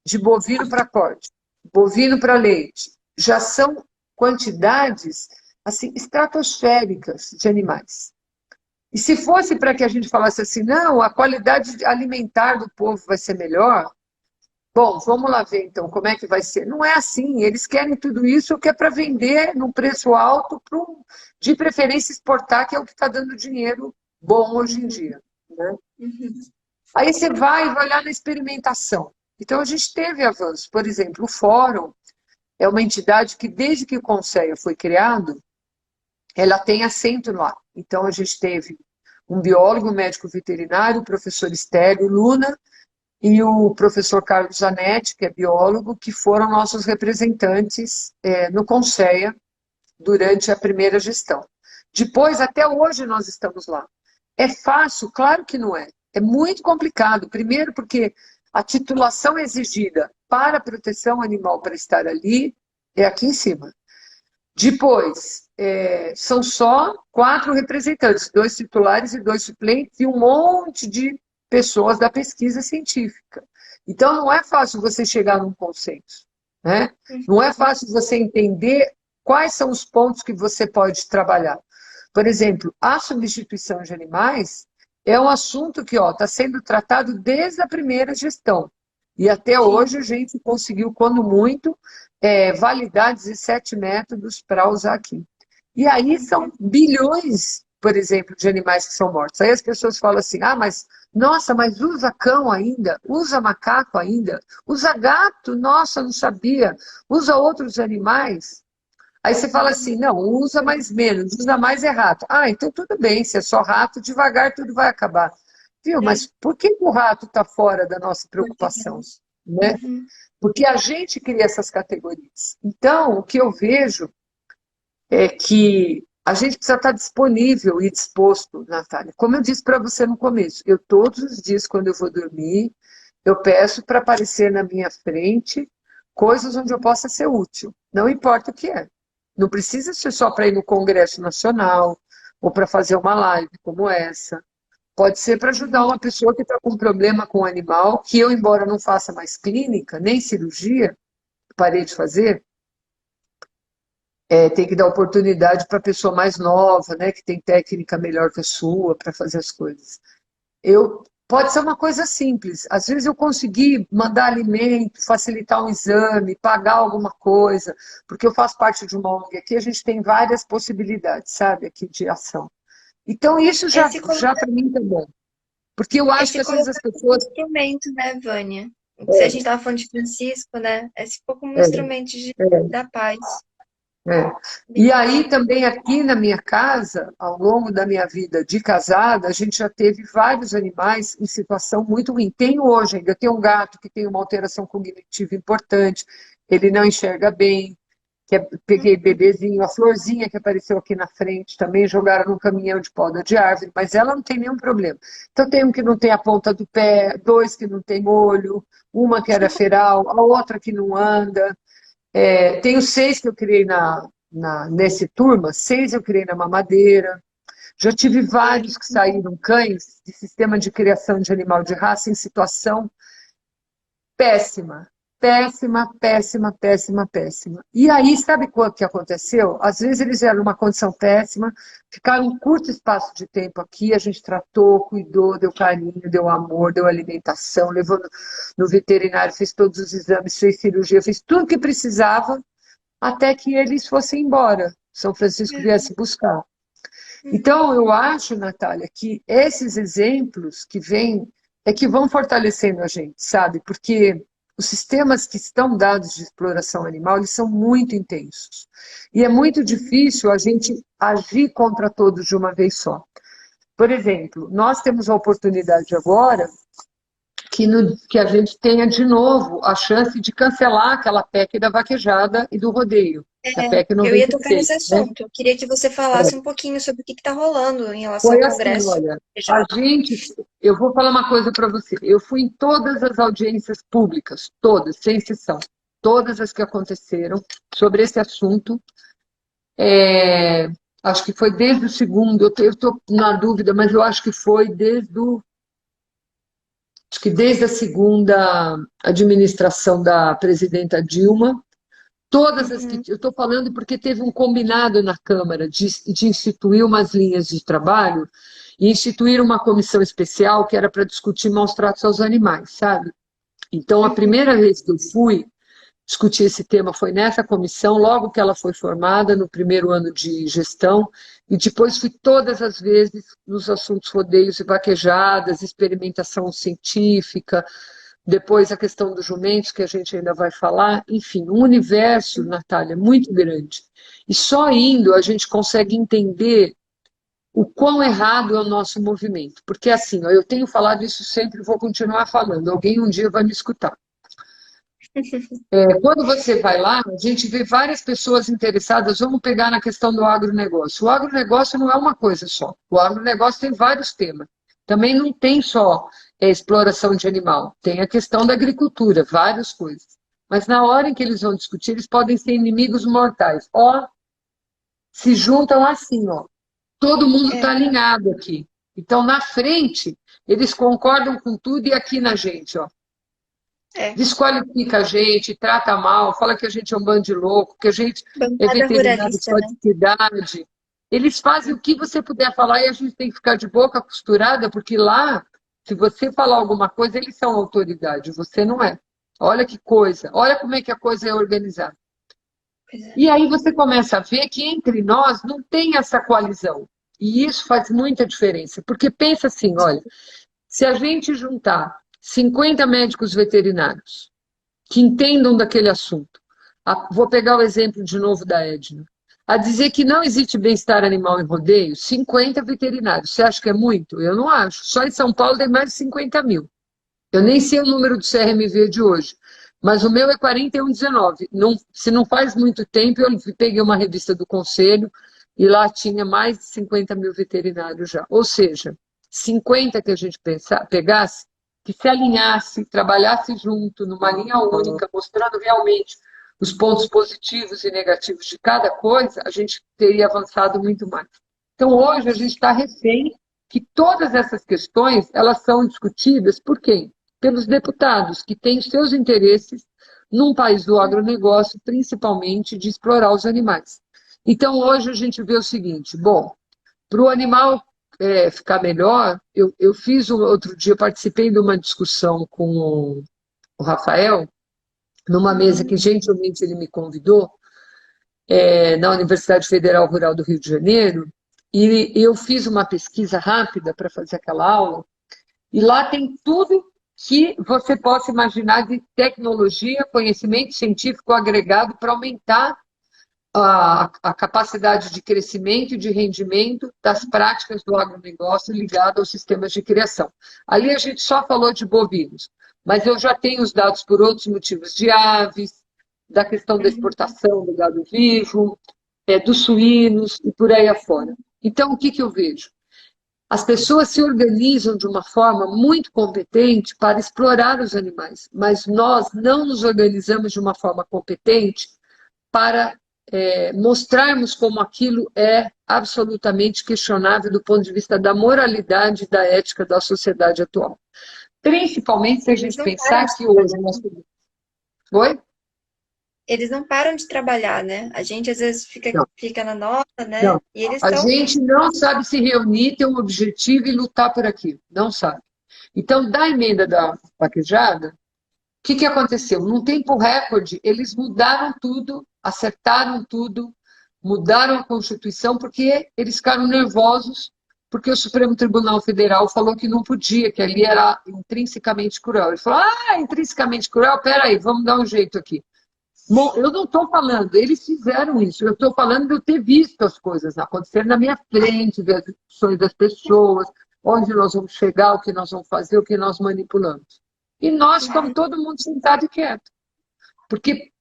de bovino para corte, bovino para leite, já são quantidades assim, estratosféricas de animais. E se fosse para que a gente falasse assim, não, a qualidade alimentar do povo vai ser melhor, bom, vamos lá ver então como é que vai ser. Não é assim, eles querem tudo isso que é para vender num preço alto, de preferência exportar, que é o que está dando dinheiro bom hoje em dia. Né? Aí você vai olhar na experimentação. Então a gente teve avanço. Por exemplo, o Fórum é uma entidade que, desde que o Conselho foi criado, ela tem assento lá. Então, a gente teve um biólogo, um médico veterinário, o professor Estélio Luna e o professor Carlos Zanetti, que é biólogo, que foram nossos representantes no Conselho durante a primeira gestão. Depois, até hoje, nós estamos lá. É fácil? Claro que não é. É muito complicado. Primeiro, porque a titulação exigida para a proteção animal para estar ali é aqui em cima. Depois, são só 4 representantes, 2 titulares e 2 suplentes, e um monte de pessoas da pesquisa científica. Então, não é fácil você chegar num consenso, né? Não é fácil você entender quais são os pontos que você pode trabalhar. Por exemplo, a substituição de animais é um assunto que está sendo tratado desde a primeira gestão. E até hoje a gente conseguiu, quando muito, validar 17 métodos para usar aqui. E aí são bilhões, por exemplo, de animais que são mortos. Aí as pessoas falam assim, mas nossa, mas usa cão ainda? Usa macaco ainda? Usa gato? Nossa, não sabia. Usa outros animais? Aí você fala assim, não, usa mais menos, usa mais é rato. Então tudo bem, se é só rato, devagar tudo vai acabar. Viu? Mas por que o rato está fora da nossa preocupação? Né? Porque a gente cria essas categorias. Então, o que eu vejo é que a gente precisa estar disponível e disposto, Natália. Como eu disse para você no começo, eu todos os dias, quando eu vou dormir, eu peço para aparecer na minha frente coisas onde eu possa ser útil. Não importa o que é. Não precisa ser só para ir no Congresso Nacional ou para fazer uma live como essa. Pode ser para ajudar uma pessoa que está com um problema com o animal, que eu, embora não faça mais clínica, nem cirurgia, parei de fazer, tem que dar oportunidade para a pessoa mais nova, né, que tem técnica melhor que a sua para fazer as coisas. Pode ser uma coisa simples. Às vezes eu consegui mandar alimento, facilitar um exame, pagar alguma coisa, porque eu faço parte de uma ONG aqui, a gente tem várias possibilidades, sabe, aqui de ação. Então isso já para mim tá bom. Porque eu acho que às vezes as pessoas... instrumento, né, Vânia? Se a gente estava falando de Francisco, né? Se for como um instrumento da paz. E aí também aqui na minha casa, ao longo da minha vida de casada, a gente já teve vários animais em situação muito ruim. Tenho hoje ainda, tenho um gato que tem uma alteração cognitiva importante, ele não enxerga bem, peguei bebezinho, a florzinha que apareceu aqui na frente, também jogaram num caminhão de poda de árvore, mas ela não tem nenhum problema. Então tem um que não tem a ponta do pé, 2 que não tem olho, uma que era feral, a outra que não anda. Tenho 6 que eu criei nesse turma, 6 eu criei na mamadeira. Já tive vários que saíram cães de sistema de criação de animal de raça em situação péssima. Péssima, péssima, péssima, péssima. E aí, sabe o que aconteceu? Às vezes eles eram numa condição péssima, ficaram um curto espaço de tempo aqui, a gente tratou, cuidou, deu carinho, deu amor, deu alimentação, levou no veterinário, fez todos os exames, fez cirurgia, fez tudo que precisava, até que eles fossem embora, São Francisco viesse buscar. Então, eu acho, Natália, que esses exemplos que vêm é que vão fortalecendo a gente, sabe? Porque os sistemas que estão dados de exploração animal, eles são muito intensos. E é muito difícil a gente agir contra todos de uma vez só. Por exemplo, nós temos a oportunidade agora que a gente tenha de novo a chance de cancelar aquela PEC da vaquejada e do rodeio. A PEC 96, eu ia tocar nesse assunto. Né? Eu queria que você falasse um pouquinho sobre o que está rolando em relação ao Congresso. Assim, olha, eu vou falar uma coisa para você. Eu fui em todas as audiências públicas, todas, sem exceção, todas as que aconteceram sobre esse assunto. Acho que foi desde o segundo, eu estou na dúvida, mas eu acho que foi desde a segunda administração da presidenta Dilma. Todas as que eu estou falando porque teve um combinado na Câmara de instituir umas linhas de trabalho e instituir uma comissão especial que era para discutir maus tratos aos animais, sabe? Então, a primeira vez que eu fui discutir esse tema foi nessa comissão, logo que ela foi formada, no primeiro ano de gestão, e depois fui todas as vezes nos assuntos rodeios e vaquejadas, experimentação científica, depois a questão dos jumentos, que a gente ainda vai falar. Enfim, um universo, Natália, muito grande. E só indo a gente consegue entender o quão errado é o nosso movimento. Porque assim, eu tenho falado isso sempre e vou continuar falando. Alguém um dia vai me escutar. Quando você vai lá, a gente vê várias pessoas interessadas. Vamos pegar na questão do agronegócio. O agronegócio não é uma coisa só. O agronegócio tem vários temas. Também não tem só exploração de animal. Tem a questão da agricultura, várias coisas. Mas na hora em que eles vão discutir, eles podem ser inimigos mortais. Ó, se juntam assim, ó. Todo mundo está alinhado aqui. Então, na frente, eles concordam com tudo e aqui na gente, ó. Desqualifica a gente, trata mal, fala que a gente é um bando de louco, que a gente é Bancada veterinário ruralista, só né? de cidade. Eles fazem o que você puder falar e a gente tem que ficar de boca costurada, porque lá, se você falar alguma coisa, eles são autoridade, você não é. Olha que coisa, olha como é que a coisa é organizada. E aí você começa a ver que entre nós não tem essa coalizão. E isso faz muita diferença, porque pensa assim, olha, se a gente juntar 50 médicos veterinários que entendam daquele assunto, vou pegar o exemplo de novo da Edna, a dizer que não existe bem-estar animal em rodeio, 50 veterinários. Você acha que é muito? Eu não acho. Só em São Paulo tem mais de 50 mil. Eu nem sei o número do CRMV de hoje, mas o meu é 4119. Não, se não faz muito tempo, eu peguei uma revista do Conselho e lá tinha mais de 50 mil veterinários já. Ou seja, 50 que a gente pegasse, que se alinhasse, trabalhasse junto, numa linha única, mostrando realmente os pontos positivos e negativos de cada coisa, a gente teria avançado muito mais. Então, hoje, a gente está refém que todas essas questões, elas são discutidas por quem? Pelos deputados, que têm seus interesses num país do agronegócio, principalmente de explorar os animais. Então, hoje a gente vê o seguinte, bom, para o animal ficar melhor, eu fiz outro dia, participei de uma discussão com o Rafael, numa mesa que gentilmente ele me convidou, na Universidade Federal Rural do Rio de Janeiro, e eu fiz uma pesquisa rápida para fazer aquela aula, e lá tem tudo que você possa imaginar de tecnologia, conhecimento científico agregado para aumentar a capacidade de crescimento e de rendimento das práticas do agronegócio ligado aos sistemas de criação. Ali a gente só falou de bovinos, mas eu já tenho os dados por outros motivos, de aves, da questão da exportação do gado vivo, dos suínos e por aí afora. Então, o que eu vejo? As pessoas se organizam de uma forma muito competente para explorar os animais, mas nós não nos organizamos de uma forma competente para mostrarmos como aquilo é absolutamente questionável do ponto de vista da moralidade e da ética da sociedade atual. Principalmente se a gente pensar que hoje nós... Oi? Eles não param de trabalhar, né? A gente às vezes fica na nossa, né? Não. E eles A estão. gente não sabe se reunir, ter um objetivo e lutar por aquilo. Não sabe. Então, da emenda da vaquejada, o que aconteceu? Num tempo recorde, eles mudaram tudo, acertaram tudo, mudaram a Constituição, porque eles ficaram nervosos, porque o Supremo Tribunal Federal falou que não podia, que ali era intrinsecamente cruel. Ele falou, intrinsecamente cruel, peraí, vamos dar um jeito aqui. Bom, eu não estou falando, eles fizeram isso, eu estou falando de eu ter visto as coisas acontecer na minha frente, ver as discussões das pessoas, onde nós vamos chegar, o que nós vamos fazer, o que nós manipulamos. E nós ficamos todo mundo sentado e quieto. Porque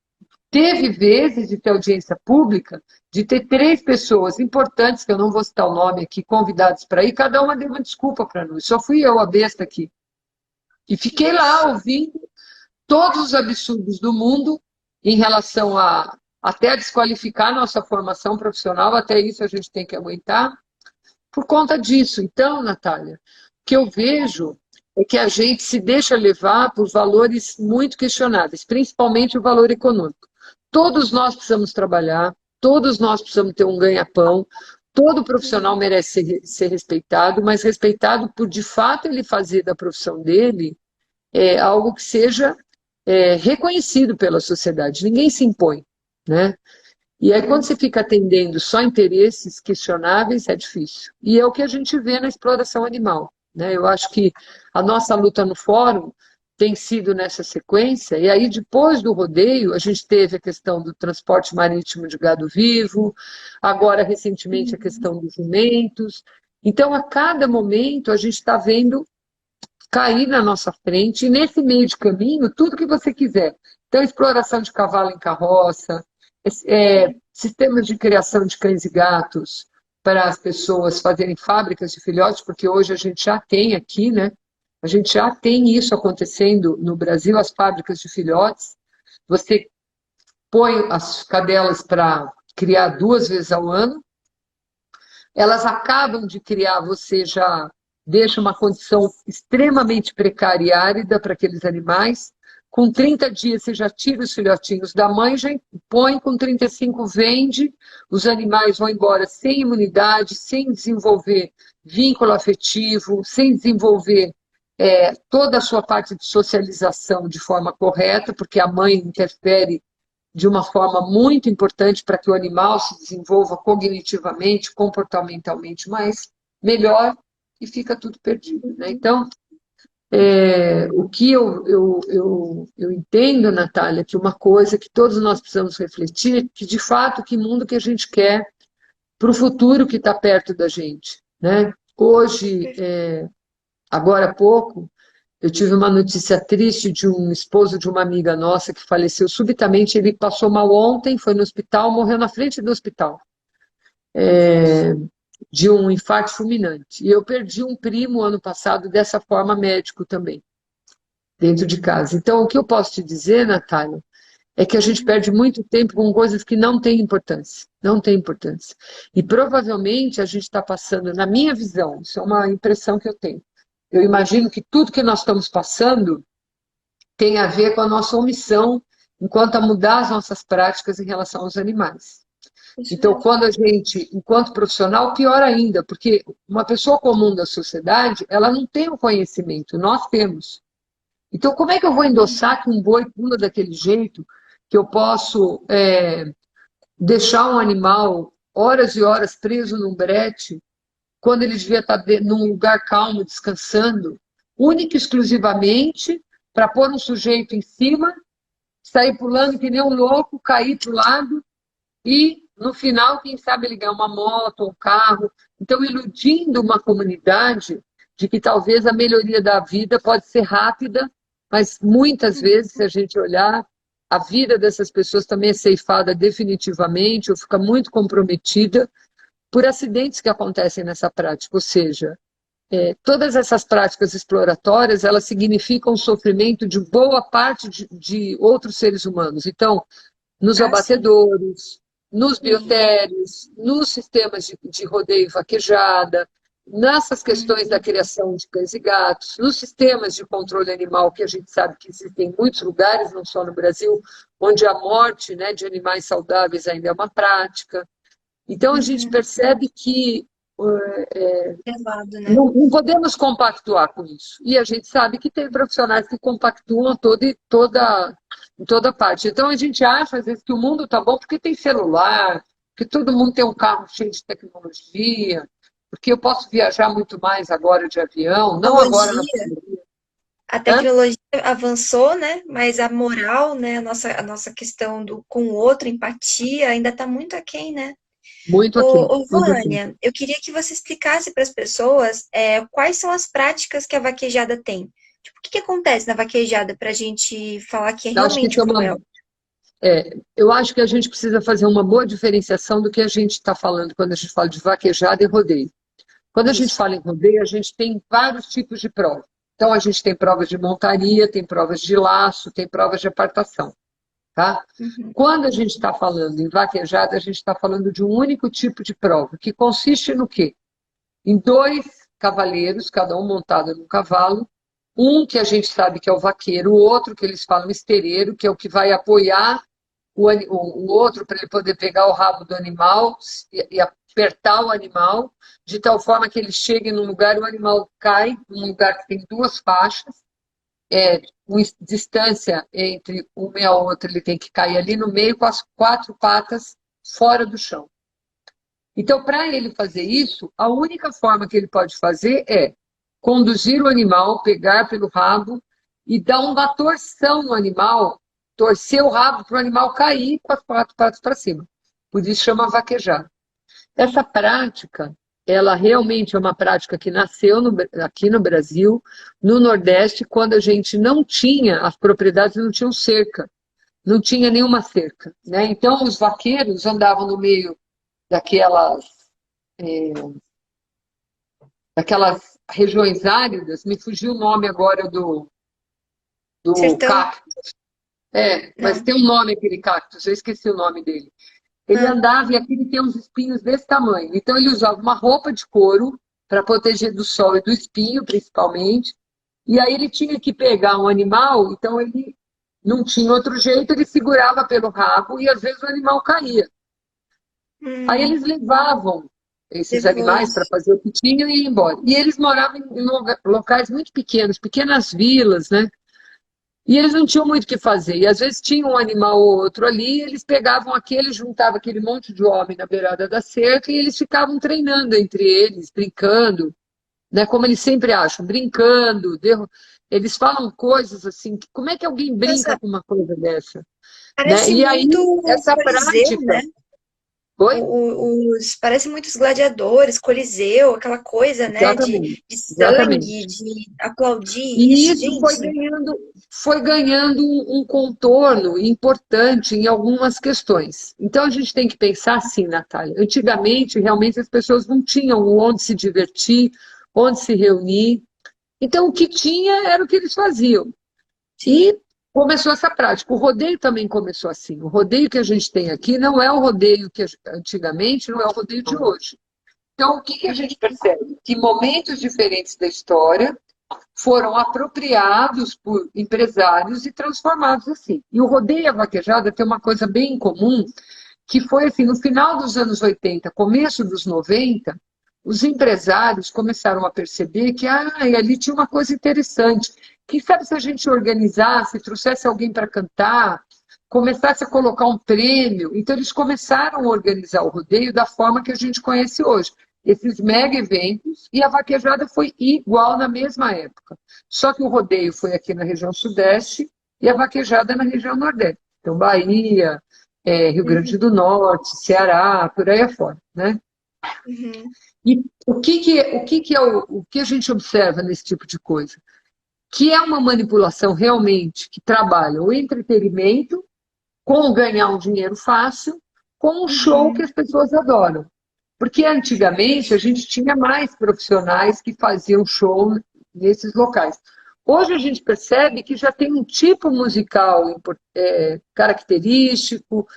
teve vezes de ter audiência pública, de ter 3 pessoas importantes, que eu não vou citar o nome aqui, convidados para ir, cada uma deu uma desculpa para nós. Só fui eu, a besta aqui. E fiquei lá ouvindo todos os absurdos do mundo em relação até a desqualificar a nossa formação profissional, até isso a gente tem que aguentar, por conta disso. Então, Natália, o que eu vejo é que a gente se deixa levar por valores muito questionáveis, principalmente o valor econômico. Todos nós precisamos trabalhar, todos nós precisamos ter um ganha-pão, todo profissional merece ser respeitado, mas respeitado por, de fato, ele fazer da profissão dele algo que seja reconhecido pela sociedade. Ninguém se impõe, né? E aí, quando você fica atendendo só interesses questionáveis, é difícil. E é o que a gente vê na exploração animal, né? Eu acho que a nossa luta no fórum tem sido nessa sequência, e aí depois do rodeio, a gente teve a questão do transporte marítimo de gado vivo, agora, recentemente, a questão dos jumentos. Então, a cada momento, a gente está vendo cair na nossa frente, e nesse meio de caminho, tudo que você quiser Então, exploração de cavalo em carroça, sistemas de criação de cães e gatos para as pessoas fazerem fábricas de filhotes, porque hoje a gente já tem aqui, né? A gente já tem isso acontecendo no Brasil, as fábricas de filhotes. Você põe as cadelas para criar 2 vezes ao ano, elas acabam de criar, você já deixa uma condição extremamente precária e árida para aqueles animais. Com 30 dias você já tira os filhotinhos da mãe, já põe, com 35 vende, os animais vão embora sem imunidade, sem desenvolver vínculo afetivo, sem desenvolver toda a sua parte de socialização de forma correta, porque a mãe interfere de uma forma muito importante para que o animal se desenvolva cognitivamente, comportamentalmente mais melhor, e fica tudo perdido, né? Então, o que eu entendo, Natália, que uma coisa que todos nós precisamos refletir é que, de fato, que mundo que a gente quer para o futuro que está perto da gente, né? Hoje, agora há pouco, eu tive uma notícia triste de um esposo de uma amiga nossa que faleceu subitamente. Ele passou mal ontem, foi no hospital, morreu na frente do hospital, de um infarto fulminante. E eu perdi um primo ano passado dessa forma, médico também, dentro de casa. Então, o que eu posso te dizer, Natália, é que a gente perde muito tempo com coisas que não têm importância. Não têm importância. E provavelmente a gente está passando, na minha visão, isso é uma impressão que eu tenho, eu imagino que tudo que nós estamos passando tem a ver com a nossa omissão enquanto a mudar as nossas práticas em relação aos animais. Então, quando a gente, enquanto profissional, pior ainda, porque uma pessoa comum da sociedade, ela não tem o conhecimento, nós temos. Então, como é que eu vou endossar que um boi pula daquele jeito, que eu posso deixar um animal horas e horas preso num brete, quando ele devia estar num lugar calmo, descansando, única e exclusivamente para pôr um sujeito em cima, sair pulando que nem um louco, cair para o lado e, no final, quem sabe ele ganhar uma moto ou um carro. Então, iludindo uma comunidade de que talvez a melhoria da vida pode ser rápida, mas muitas vezes, se a gente olhar, a vida dessas pessoas também é ceifada definitivamente ou fica muito comprometida por acidentes que acontecem nessa prática. Ou seja, todas essas práticas exploratórias, elas significam o sofrimento de boa parte de outros seres humanos. Então, nos abatedouros, nos biotérios, nos sistemas de rodeio e vaquejada, nessas questões da criação de cães e gatos, nos sistemas de controle animal, que a gente sabe que existem em muitos lugares, não só no Brasil, onde a morte, né, de animais saudáveis ainda é uma prática. Então, a gente percebe que Pesado, né? não podemos compactuar com isso. E a gente sabe que tem profissionais que compactuam em toda parte. Então, a gente acha, às vezes, que o mundo está bom porque tem celular, que todo mundo tem um carro cheio de tecnologia, porque eu posso viajar muito mais agora de avião, não agora na pandemia. A tecnologia avançou, né? Mas a moral, né? A nossa questão com o outro, empatia, ainda está muito aquém, né? Muito aqui. Vânia, eu queria que você explicasse para as pessoas quais são as práticas que a vaquejada tem. Tipo, o que acontece na vaquejada para a gente falar que é realmente cruel? Eu acho que a gente precisa fazer uma boa diferenciação do que a gente está falando quando a gente fala de vaquejada e rodeio. Quando a gente fala em rodeio, a gente tem vários tipos de prova. Então, a gente tem provas de montaria, tem provas de laço, tem provas de apartação. Tá? Quando a gente está falando em vaquejada, a gente está falando de um único tipo de prova, que consiste no quê? Em 2 cavaleiros, cada um montado num cavalo, um que a gente sabe que é o vaqueiro, o outro que eles falam estereiro, que é o que vai apoiar o outro para ele poder pegar o rabo do animal e apertar o animal, de tal forma que ele chegue num lugar e o animal cai, num lugar que tem 2 faixas, distância entre uma e a outra, ele tem que cair ali no meio com as 4 patas fora do chão. Então, para ele fazer isso, a única forma que ele pode fazer é conduzir o animal, pegar pelo rabo e dar uma torção no animal, torcer o rabo para o animal cair com as 4 patas para cima. Por isso chama vaquejar. Essa prática, ela realmente é uma prática que nasceu aqui no Brasil, no Nordeste, quando a gente não tinha, as propriedades não tinham cerca. não tinha nenhuma cerca, né? Então, os vaqueiros andavam no meio daquelas, é, daquelas regiões áridas, me fugiu o nome agora do Sertão? cacto. É, mas Não. tem um nome aquele cactus, eu esqueci o nome dele. Ele Ah, andava e aquele tem uns espinhos desse tamanho. Então ele usava uma roupa de couro para proteger do sol e do espinho, principalmente. E aí ele tinha que pegar um animal, então ele não tinha outro jeito, ele segurava pelo rabo e às vezes o animal caía. Aí hum, eles levavam esses animais para depois. fazer o que tinham e iam embora. E eles moravam em locais muito pequenos, pequenas vilas, né? E eles não tinham muito o que fazer. E às vezes tinha um animal ou outro ali, eles pegavam aquele, juntavam aquele monte de homem na beirada da cerca e eles ficavam treinando entre eles, brincando, né? Como eles sempre acham, brincando. Eles falam coisas assim, como é que alguém brinca Nossa, com uma coisa dessa? Né? parece E aí, muito essa Coliseu, prática. né? Oi? Parece muitos gladiadores, Coliseu, aquela coisa, né? Exatamente. De sangue, Exatamente. de aplaudir E isso, isso gente. foi ganhando um contorno importante em algumas questões. Então a gente tem que pensar assim, Natália. Antigamente, realmente, as pessoas não tinham onde se divertir, onde se reunir. Então, o que tinha era o que eles faziam. Sim. E começou essa prática. O rodeio também começou assim. O rodeio que a gente tem aqui não é o rodeio que antigamente, não é o rodeio de hoje. Então, o que que a gente percebe? Que momentos diferentes da história foram apropriados por empresários e transformados assim. E o rodeio e a vaquejada tem uma coisa bem em comum, que foi assim, no final dos anos 80, começo dos 90, os empresários começaram a perceber que ali tinha uma coisa interessante. Quem sabe se a gente organizasse, trouxesse alguém para cantar, começasse a colocar um prêmio. Então, eles começaram a organizar o rodeio da forma que a gente conhece hoje. Esses mega eventos, e a vaquejada foi igual na mesma época. Só que o rodeio foi aqui na região sudeste e a vaquejada na região nordeste. Então, Bahia, Rio Grande Uhum, do Norte, Ceará, por aí afora, né? uhum, E o que a gente observa nesse tipo de coisa? Que é uma manipulação realmente que trabalha o entretenimento com ganhar um dinheiro fácil, com um show que uhum. as pessoas adoram. Porque antigamente a gente tinha mais profissionais que faziam show nesses locais. Hoje a gente percebe que já tem um tipo musical característico.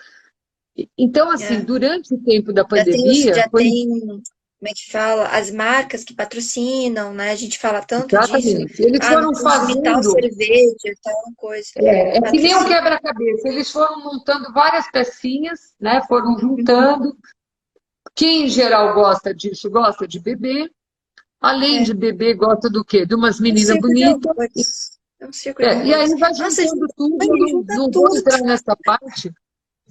Então, assim, É. durante o tempo da pandemia, Já foi tem, como é que fala? As marcas que patrocinam, né? A gente fala tanto disso. exatamente. Eles Ah, não foram consumir tal fazendo. cerveja, tal coisa. É que nem um Patrocínio. quebra-cabeça. Eles foram montando várias pecinhas, né? Foram Uhum. juntando. Quem em geral gosta disso, gosta de beber. Além É. de beber, gosta do quê? De umas Um meninas circo de bonitas. horrores. É um circo de E aí horrores. vai Nossa, juntando tudo. Eu junta não vou tudo. entrar nessa parte,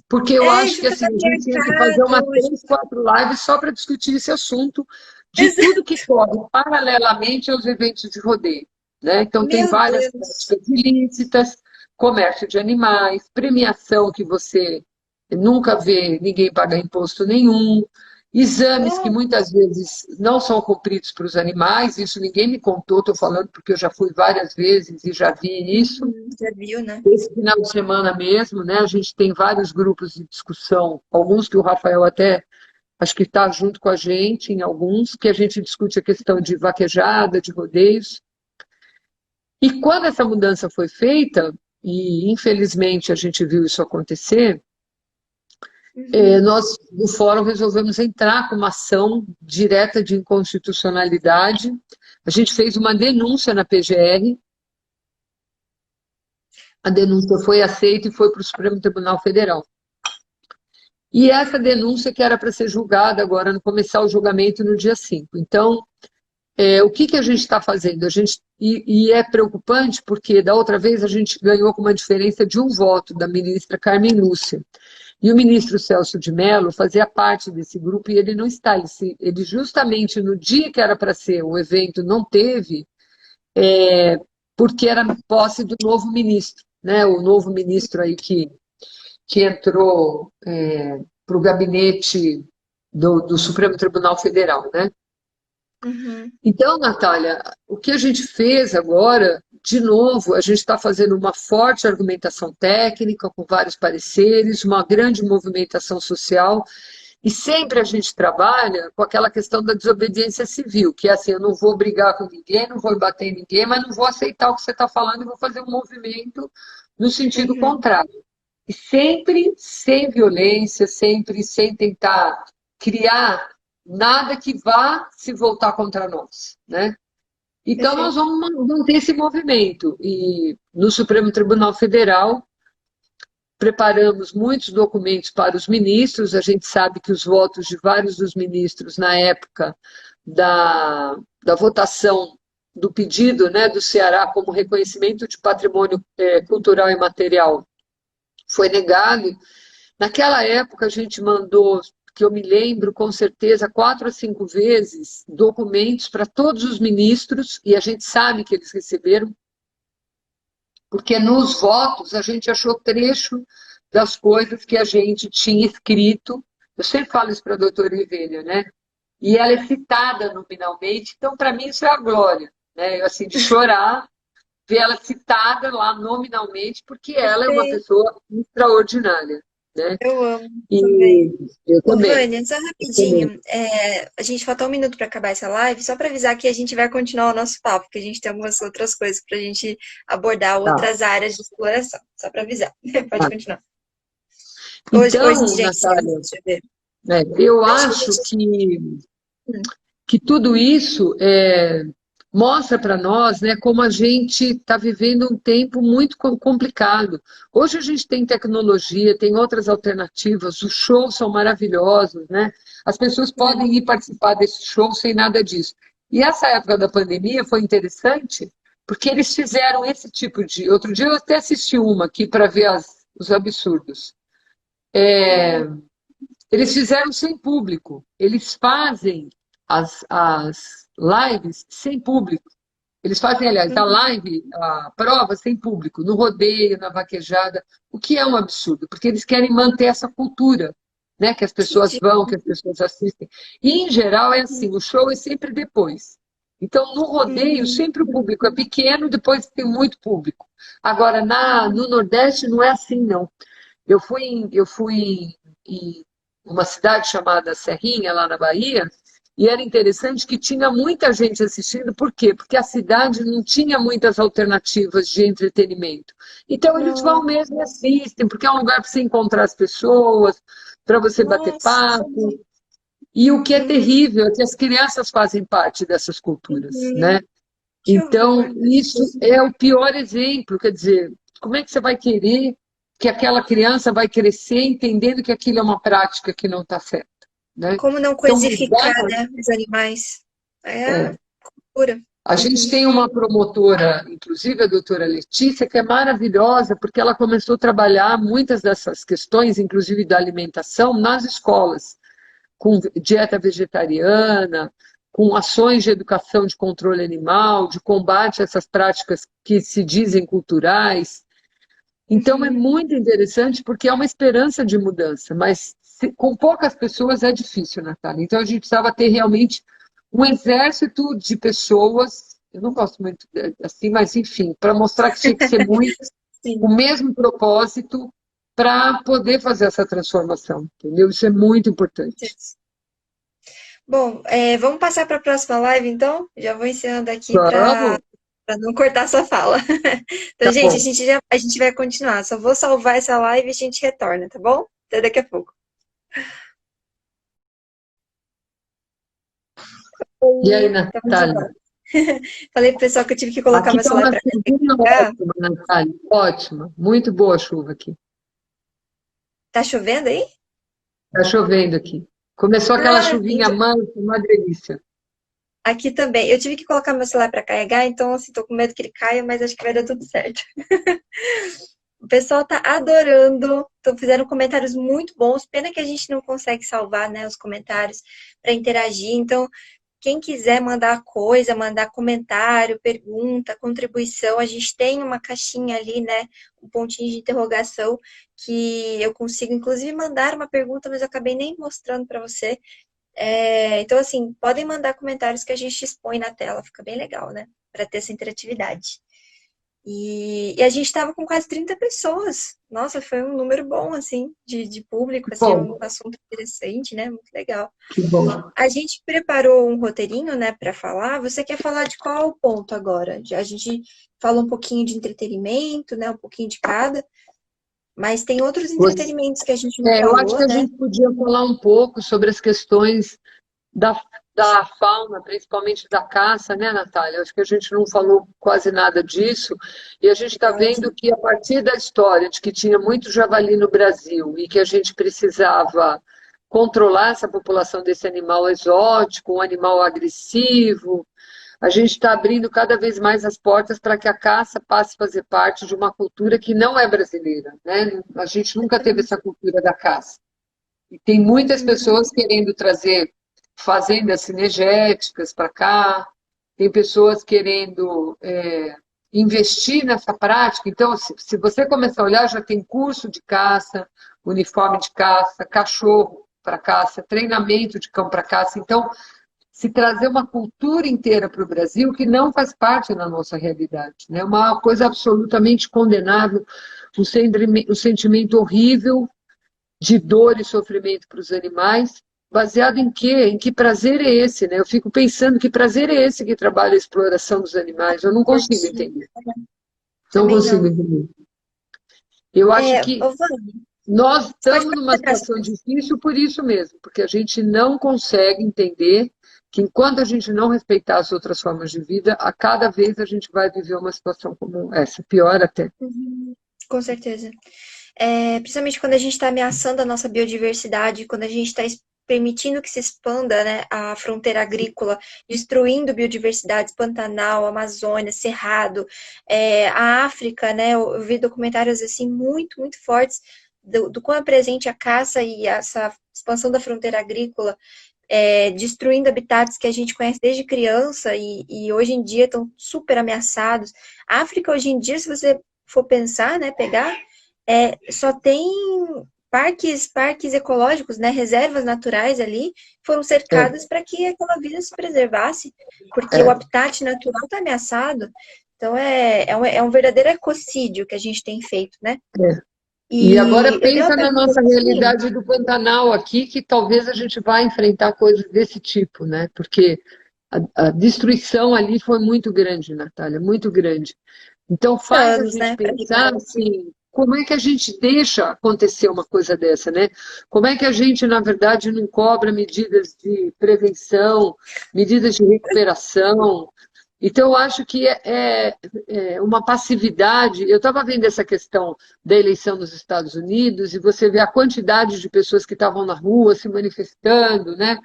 porque eu É, acho que junta assim, a gente tinha que fazer patriarcado. umas 3, 4 lives só para discutir esse assunto de Exa- tudo que corre paralelamente aos eventos de rodeio. Né? Então, tem Meu várias Deus. práticas ilícitas, comércio de animais, premiação que você nunca vê ninguém pagar imposto nenhum, exames que Oh, muitas vezes não são cumpridos para os animais, isso ninguém me contou, estou falando porque eu já fui várias vezes e já vi isso. já viu, né? Esse final de semana mesmo, né, a gente tem vários grupos de discussão, alguns que o Rafael até acho que está junto com a gente, em alguns, que a gente discute a questão de vaquejada, de rodeios. E quando essa mudança foi feita, e infelizmente a gente viu isso acontecer, Uhum. nós, no fórum, resolvemos entrar com uma ação direta de inconstitucionalidade. A gente fez uma denúncia na PGR, a denúncia foi aceita e foi para o Supremo Tribunal Federal. E essa denúncia que era para ser julgada agora, no começar o julgamento no dia 5. Então, o que a gente está fazendo? E é preocupante porque da outra vez a gente ganhou com uma diferença de um voto da ministra Carmen Lúcia. E o ministro Celso de Mello fazia parte desse grupo e ele não está. Ele justamente no dia que era para ser o evento não teve, porque era posse do novo ministro, né? O novo ministro aí que entrou para o gabinete do Supremo Tribunal Federal, né? Uhum. Então, Natália, o que a gente fez agora, de novo, a gente está fazendo uma forte argumentação técnica, com vários pareceres, uma grande movimentação social, e sempre a gente trabalha com aquela questão da desobediência civil, que é assim, eu não vou brigar com ninguém, não vou bater em ninguém, mas não vou aceitar o que você está falando e vou fazer um movimento no sentido Uhum. contrário. E sempre sem violência, sempre sem tentar criar nada que vá se voltar contra nós, né? Então nós Perfeito. vamos manter esse movimento e no Supremo Tribunal Federal preparamos muitos documentos para os ministros. A gente sabe que os votos de vários dos ministros na época da votação do pedido, né, do Ceará como reconhecimento de patrimônio cultural e material foi negado. Naquela época, a gente mandou, que eu me lembro com certeza, 4 a 5 vezes documentos para todos os ministros, e a gente sabe que eles receberam, porque nos votos a gente achou trecho das coisas que a gente tinha escrito. Eu sempre falo isso para a doutora Ivênia, né? E ela é citada nominalmente, então para mim isso é a glória, né? Eu, assim, de chorar, ver ela citada lá nominalmente, porque ela é uma Perfeito. pessoa extraordinária, né? Eu amo também. E eu Ô, também, Vânia, só eu também. rapidinho, a gente falta 1 minuto para acabar essa live, só para avisar que a gente vai continuar o nosso papo, porque a gente tem algumas outras coisas para a gente abordar, Tá, outras áreas de exploração. Só para avisar. Pode tá. continuar. Hoje, Então, gente, Natália, deixa eu ver. eu Acho que a acho gente. Hum, que tudo isso mostra para nós, né, como a gente está vivendo um tempo muito complicado. Hoje a gente tem tecnologia, tem outras alternativas, os shows são maravilhosos, né? As pessoas podem ir participar desse show sem nada disso. E essa época da pandemia foi interessante, porque eles fizeram esse tipo de. Outro dia eu até assisti uma aqui para ver os absurdos. Eles fizeram sem público. Eles fazem as lives sem público. Eles fazem, aliás, a uhum, live, a prova sem público, no rodeio, na vaquejada, o que é um absurdo, porque eles querem manter essa cultura, né? Que as que pessoas de- vão, que as pessoas assistem. E, em geral, é assim, o show é sempre depois. Então, no rodeio, uhum, sempre o público é pequeno, depois tem muito público. Agora, no Nordeste, não é assim, não. Eu fui em uma cidade chamada Serrinha, lá na Bahia, e era interessante que tinha muita gente assistindo, por quê? Porque a cidade não tinha muitas alternativas de entretenimento. Então eles vão Nossa, mesmo e assistem, porque é um lugar para você encontrar as pessoas, para você bater nossa, papo. E o que é uhum, terrível é que as crianças fazem parte dessas culturas, né? uhum, que Então, horror. isso é o pior exemplo, quer dizer, como é que você vai querer que aquela criança vai crescer entendendo que aquilo é uma prática que não está certa, né? Como não Então, mudar, coisificar, né, os animais? É a é, cura. a gente Uhum, tem uma promotora, inclusive a doutora Letícia, que é maravilhosa, porque ela começou a trabalhar muitas dessas questões, inclusive da alimentação, nas escolas, com dieta vegetariana, com ações de educação de controle animal, de combate a essas práticas que se dizem culturais. Então é uhum. muito interessante porque é uma esperança de mudança, mas com poucas pessoas é difícil, Natália. Então a gente precisava ter realmente um exército de pessoas, eu não gosto muito assim, mas enfim, para mostrar que tinha que ser muitas, o Sim. mesmo propósito para poder fazer essa transformação, entendeu? Isso é muito importante. Bom, vamos passar para a próxima live, então? Já vou encerrando aqui para Vamos? não cortar sua fala. Tá Então, gente, bom. a gente vai continuar. Só vou salvar essa live e a gente retorna, tá bom? Até daqui a pouco. E aí, Oi, estamos de Natália? volta. Falei pro pessoal que eu tive que colocar Aqui meu está celular uma para chuvinha carregar. ótima, Natália. Ótima. Muito boa a chuva aqui. Tá chovendo aí? Está chovendo aqui. Começou aquela Ah, chuvinha entendi. mansa, uma delícia. Aqui também. Eu tive que colocar meu celular para carregar, então, assim, tô com medo que ele caia, mas acho que vai dar tudo certo. O pessoal tá adorando. Então, fizeram comentários muito bons. Pena que a gente não consegue salvar, né, os comentários para interagir. Então, quem quiser mandar coisa, mandar comentário, pergunta, contribuição, a gente tem uma caixinha ali, né? Um pontinho de interrogação que eu consigo, inclusive, mandar uma pergunta, mas eu acabei nem mostrando para você. Então, assim, podem mandar comentários que a gente expõe na tela, fica bem legal, né? Para ter essa interatividade. E a gente estava com quase 30 pessoas. Nossa, foi um número bom, assim, de público, assim, é um Bom, assunto interessante, né? Muito legal. que bom. A gente preparou um roteirinho, né, para falar. Você quer falar de qual ponto agora? A gente falou um pouquinho de entretenimento, né? Um pouquinho de cada, mas tem outros Você- entretenimentos que a gente não eu acho que falou, a né? gente podia falar um pouco sobre as questões da fauna, principalmente da caça, né, Natália? Acho que a gente não falou quase nada disso, e a gente está vendo que a partir da história de que tinha muito javali no Brasil e que a gente precisava controlar essa população desse animal exótico, um animal agressivo, a gente está abrindo cada vez mais as portas para que a caça passe a fazer parte de uma cultura que não é brasileira, né? A gente nunca teve essa cultura da caça. E tem muitas Uhum. pessoas querendo trazer fazendas cinegéticas para cá, tem pessoas querendo investir nessa prática. Então, se você começar a olhar, já tem curso de caça, uniforme de caça, cachorro para caça, treinamento de cão para caça. Então, se trazer uma cultura inteira para o Brasil que não faz parte da nossa realidade, né? Uma coisa absolutamente condenável, um sentimento horrível de dor e sofrimento para os animais, baseado em quê? Em que prazer é esse, né? Eu fico pensando que prazer é esse que trabalha a exploração dos animais. Eu não consigo Curti. entender. Não Também consigo não. entender. Eu acho que Ô, Vani, nós você pode estamos numa perguntar as situação coisas. difícil por isso mesmo, porque a gente não consegue entender que enquanto a gente não respeitar as outras formas de vida, a cada vez a gente vai viver uma situação como essa, pior até. Uhum. Com certeza. Principalmente quando a gente está ameaçando a nossa biodiversidade, quando a gente está permitindo que se expanda, né, a fronteira agrícola, destruindo biodiversidades, Pantanal, Amazônia, Cerrado, a África, né, eu vi documentários assim muito, muito fortes do quão é presente a caça e essa expansão da fronteira agrícola, destruindo habitats que a gente conhece desde criança e hoje em dia estão super ameaçados. A África, hoje em dia, se você for pensar, né, pegar, só tem parques ecológicos, né, reservas naturais ali, foram É, cercadas para que aquela vida se preservasse, porque o é, habitat natural está ameaçado. Então, é um verdadeiro ecocídio que a gente tem feito, né? é. E agora E eu tenho uma pensa na pergunta nossa aqui. realidade do Pantanal aqui, que talvez a gente vá enfrentar coisas desse tipo, né? Porque a destruição ali foi muito grande, Natália, muito grande. Então faz a Anos, gente né, para pensar recuperar. assim, como é que a gente deixa acontecer uma coisa dessa, né? Como é que a gente, na verdade, não cobra medidas de prevenção, medidas de recuperação? Então, eu acho que é uma passividade. Eu estava vendo essa questão da eleição nos Estados Unidos e você vê a quantidade de pessoas que estavam na rua se manifestando, né?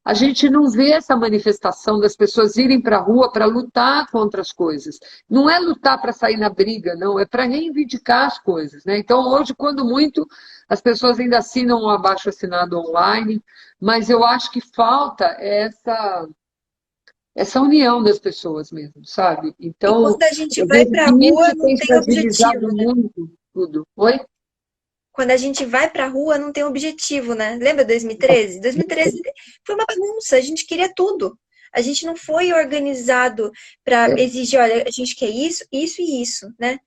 A gente não vê essa manifestação das pessoas irem para a rua para lutar contra as coisas. Não é lutar para sair na briga, não, é para reivindicar as coisas, né? Então, hoje, quando muito, as pessoas ainda assinam um abaixo-assinado online, mas eu acho que falta essa união das pessoas mesmo, sabe? E Então, quando a gente eu vai vejo para a que rua, isso não tem tem objetivo, fragilizado né? muito tudo. Oi? Quando a gente vai para a rua, não tem objetivo, né? Lembra 2013? 2013 foi uma bagunça, a gente queria tudo. A gente não foi organizado para É, exigir, olha, a gente quer isso, isso e isso, né?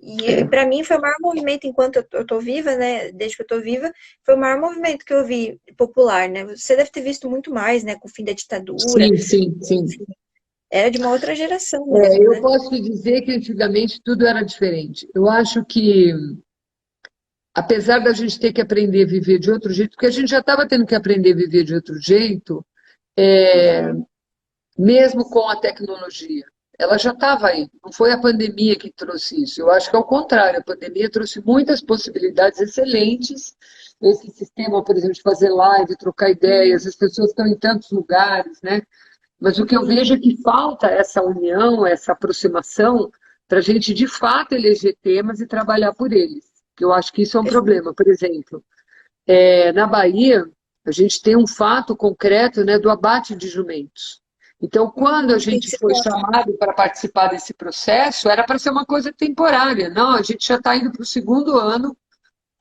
E é. para mim foi o maior movimento enquanto eu tô viva, né? Desde que eu tô viva, foi o maior movimento que eu vi popular, né? Você deve ter visto muito mais, né? Com o fim da ditadura, Sim, sim, sim. era de uma outra geração É, mesmo, eu né? posso te dizer que antigamente tudo era diferente. Eu acho que, apesar da gente ter que aprender a viver de outro jeito, porque a gente já estava tendo que aprender a viver de outro jeito, Uhum. mesmo com a tecnologia. Ela já estava aí, não foi a pandemia que trouxe isso. Eu acho que, ao contrário, a pandemia trouxe muitas possibilidades excelentes. Esse sistema, por exemplo, de fazer live, trocar ideias, as pessoas estão em tantos lugares, né? Mas o que eu vejo é que falta essa união, essa aproximação, para a gente de fato eleger temas e trabalhar por eles. Eu acho que isso é um problema. Por exemplo, na Bahia, a gente tem um fato concreto, né, do abate de jumentos. Então, quando a Tem que gente ser foi chamado para participar desse processo, era para ser uma coisa temporária. Não, a gente já está indo para o segundo ano,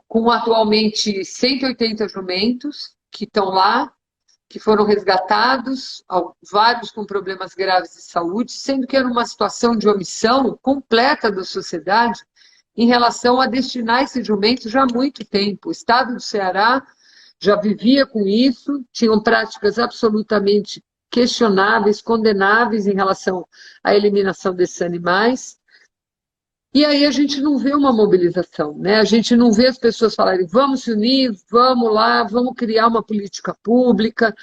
com atualmente 180 jumentos que estão lá, que foram resgatados, vários com problemas graves de saúde, sendo que era uma situação de omissão completa da sociedade em relação a destinar esses jumentos já há muito tempo. O estado do Ceará já vivia com isso, tinham práticas absolutamente questionáveis, condenáveis em relação à eliminação desses animais. E aí a gente não vê uma mobilização, né? A gente não vê as pessoas falarem, vamos se unir, vamos lá, vamos criar uma política pública.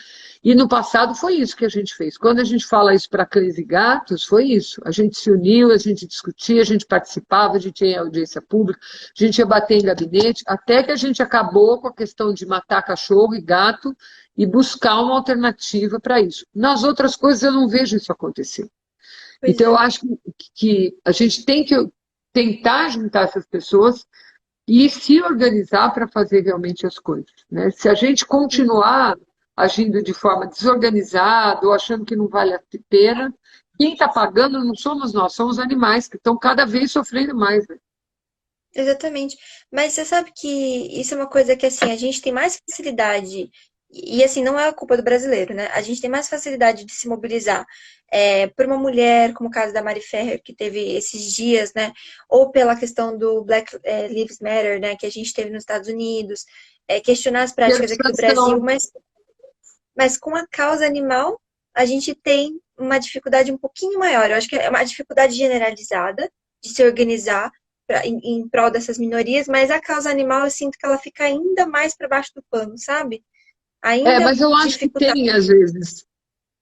E no passado foi isso que a gente fez. Quando a gente fala isso para cães e gatos, foi isso. A gente se uniu, a gente discutia, a gente participava, a gente ia em audiência pública, a gente ia bater em gabinete, até que a gente acabou com a questão de matar cachorro e gato e buscar uma alternativa para isso. Nas outras coisas eu não vejo isso acontecer. Pois Então, eu é. acho que a gente tem que tentar juntar essas pessoas e se organizar para fazer realmente as coisas, né? Se a gente continuar agindo de forma desorganizada ou achando que não vale a pena, quem está pagando não somos nós, são os animais que estão cada vez sofrendo mais, né? Exatamente. Mas você sabe que isso é uma coisa que, assim, a gente tem mais facilidade, e assim, não é a culpa do brasileiro, né? A gente tem mais facilidade de se mobilizar por uma mulher, como o caso da Mari Ferrer, que teve esses dias, né? Ou pela questão do Black Lives Matter, né? Que a gente teve nos Estados Unidos, questionar as práticas aqui do Brasil, Educação. mas com a causa animal, a gente tem uma dificuldade um pouquinho maior. Eu acho que é uma dificuldade generalizada de se organizar em prol dessas minorias, mas a causa animal eu sinto que ela fica ainda mais para baixo do pano, sabe? Ainda Mas eu acho que dificulta. tem, às vezes.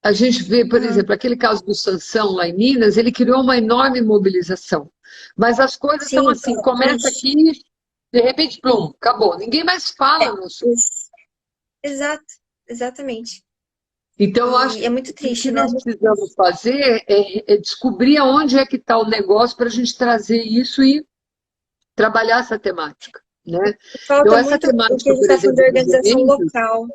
A gente vê, por Hum, exemplo, aquele caso do Sansão lá em Minas, ele criou uma enorme mobilização. Mas as coisas são sim, assim, começa totalmente. aqui, de repente, plum, acabou. Ninguém mais fala no assunto. Exato, exatamente. Então, eu acho E é que muito o que triste, né? nós precisamos fazer é descobrir aonde é que está o negócio para a gente trazer isso e trabalhar essa temática, né? Então, Falta essa muito o que a temática, gente por está falando de exemplo, dos organização jumentos, local.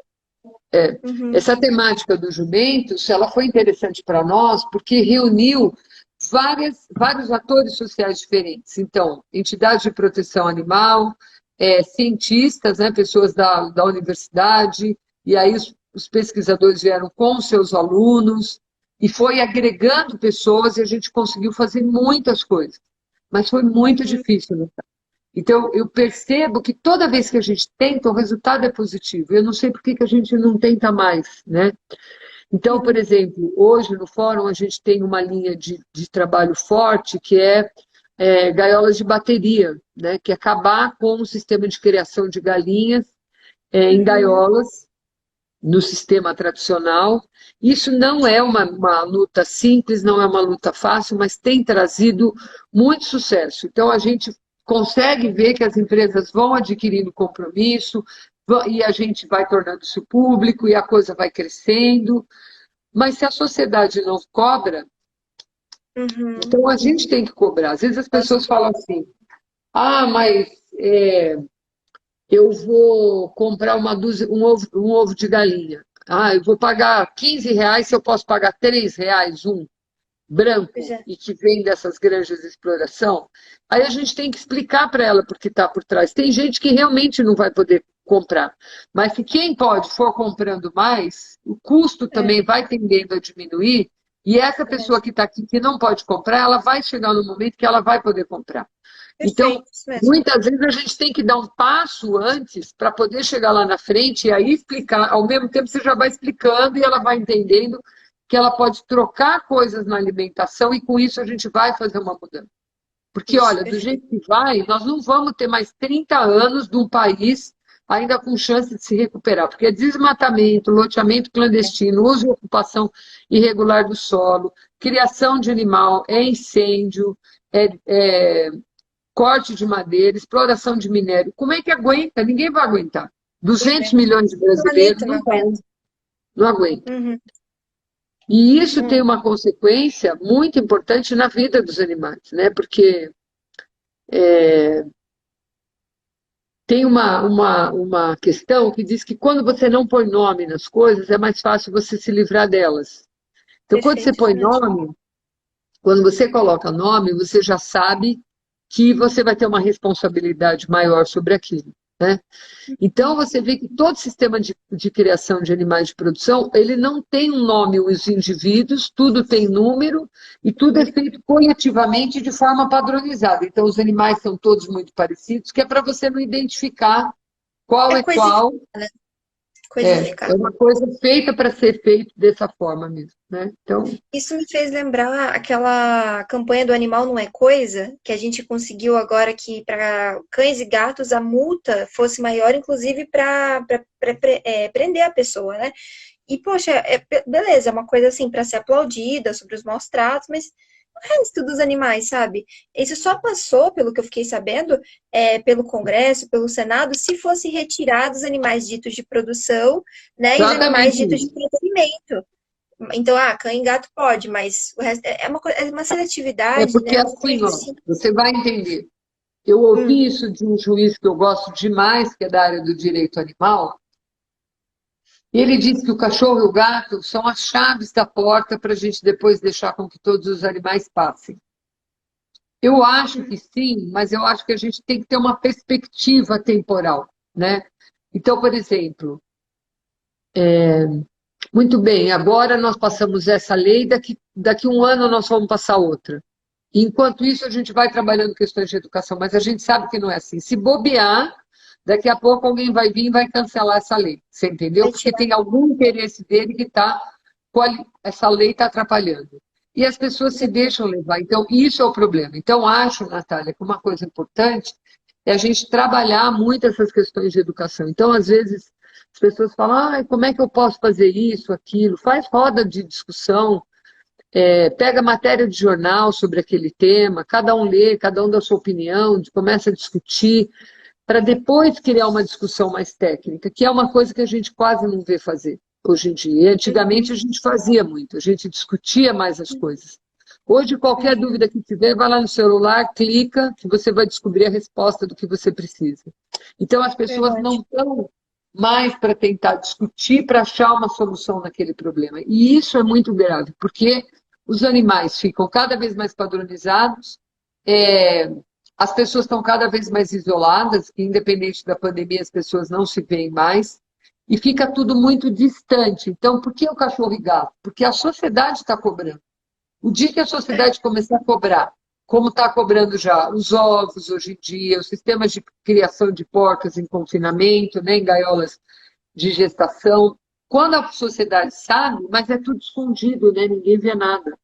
Uhum, essa temática dos jumentos, ela foi interessante para nós porque reuniu vários atores sociais diferentes. Então, entidades de proteção animal, cientistas, né, pessoas da universidade, e aí os pesquisadores vieram com seus alunos, e foi agregando pessoas e a gente conseguiu fazer muitas coisas. Mas foi muito uhum, difícil, né? Então, eu percebo que toda vez que a gente tenta, o resultado é positivo. Eu não sei por que que a gente não tenta mais, né? Então, por uhum, exemplo, hoje no fórum a gente tem uma linha de trabalho forte que gaiolas de bateria, né? Que é acabar com o sistema de criação de galinhas em uhum. gaiolas no sistema tradicional. Isso não é uma luta simples, não é uma luta fácil, mas tem trazido muito sucesso. Então, a gente consegue ver que as empresas vão adquirindo compromisso e a gente vai tornando isso público e a coisa vai crescendo. Mas se a sociedade não cobra, Uhum. então a gente tem que cobrar. Às vezes as Nossa, pessoas falam assim: ah, mas eu vou comprar um ovo de galinha. Ah, eu vou pagar R$ 15 se eu posso pagar R$ 3 pois branco é. e que vem dessas granjas de exploração. Aí a gente tem que explicar para ela porque está por trás. Tem gente que realmente não vai poder comprar, mas se quem pode for comprando mais, o custo É, também vai tendendo a diminuir e essa pessoa verdade. que está aqui que não pode comprar, ela vai chegar no momento que ela vai poder comprar. Então, Perfeito, isso mesmo. muitas vezes a gente tem que dar um passo antes para poder chegar lá na frente e aí explicar. Ao mesmo tempo, você já vai explicando e ela vai entendendo que ela pode trocar coisas na alimentação e com isso a gente vai fazer uma mudança. Porque, Isso, olha, do perfeito. jeito que vai, nós não vamos ter mais 30 anos de um país ainda com chance de se recuperar, porque é desmatamento, loteamento clandestino, uso e ocupação irregular do solo, criação de animal, incêndio, é, é, corte de madeira, exploração de minério. Como é que aguenta? Ninguém vai aguentar. Ninguém 200 aguenta. milhões de O brasileiros planeta não não vão, aguenta. não aguentam. Uhum, E isso tem uhum. uma consequência muito importante na vida dos animais, né? Porque tem uma questão que diz que quando você não põe nome nas coisas, é mais fácil você se livrar delas. Então, quando você Perfeito, põe isso mesmo. nome, quando você coloca nome, você já sabe que você vai ter uma responsabilidade maior sobre aquilo. né? Então, você vê que todo sistema de criação de animais de produção, ele não tem um nome, os indivíduos, tudo tem número e tudo é feito coletivamente de forma padronizada. Então, os animais são todos muito parecidos, que é para você não identificar qual É é qual. É coisificar. uma coisa feita para ser feito dessa forma mesmo, né? Então, Isso me fez lembrar aquela campanha do Animal Não É Coisa, que a gente conseguiu agora que para cães e gatos a multa fosse maior, inclusive para prender a pessoa, né? E, poxa, beleza, é uma coisa assim para ser aplaudida sobre os maus tratos, mas o resto dos animais, sabe? Isso só passou, pelo que eu fiquei sabendo, pelo Congresso, pelo Senado, se fosse retirados os animais ditos de produção, né, e os animais exatamente ditos de isso. entretenimento. Então, cão e gato pode, mas o resto é uma É seletividade, porque né? Uma assim, coisa ó, assim. você vai entender. Eu Hum, ouvi isso de um juiz que eu gosto demais, que é da área do direito animal, e ele disse que o cachorro e o gato são as chaves da porta para a gente depois deixar com que todos os animais passem. Eu acho que sim, mas eu acho que a gente tem que ter uma perspectiva temporal, né? Então, por exemplo, muito bem, agora nós passamos essa lei, daqui um ano nós vamos passar outra. Enquanto isso, a gente vai trabalhando questões de educação, mas a gente sabe que não é assim. Se bobear, daqui a pouco alguém vai vir e vai cancelar essa lei. Você entendeu? vai Porque tirar. tem algum interesse dele que está. Essa lei está atrapalhando. E as pessoas se deixam levar. Então, isso é o problema. Então, acho, Natália, que uma coisa importante é a gente trabalhar muito essas questões de educação. Então, às vezes, as pessoas falam, como é que eu posso fazer isso, aquilo? Faz roda de discussão, pega matéria de jornal sobre aquele tema, cada um lê, cada um dá sua opinião, começa a discutir, para depois criar uma discussão mais técnica, que é uma coisa que a gente quase não vê fazer hoje em dia. E antigamente a gente fazia muito, a gente discutia mais as coisas. Hoje, qualquer dúvida que tiver, vai lá no celular, clica, que você vai descobrir a resposta do que você precisa. Então, as pessoas não Verdade. estão mais para tentar discutir, para achar uma solução naquele problema. E isso é muito grave, porque os animais ficam cada vez mais padronizados, é, as pessoas estão cada vez mais isoladas, independente da pandemia, as pessoas não se veem mais, e fica tudo muito distante. Então, por que o cachorro e gato? Porque a sociedade está cobrando. O dia que a sociedade começar a cobrar, como está cobrando já os ovos hoje em dia, os sistemas de criação de porcas em confinamento, né, em gaiolas de gestação, quando a sociedade sabe, mas é tudo escondido, né, ninguém vê nada.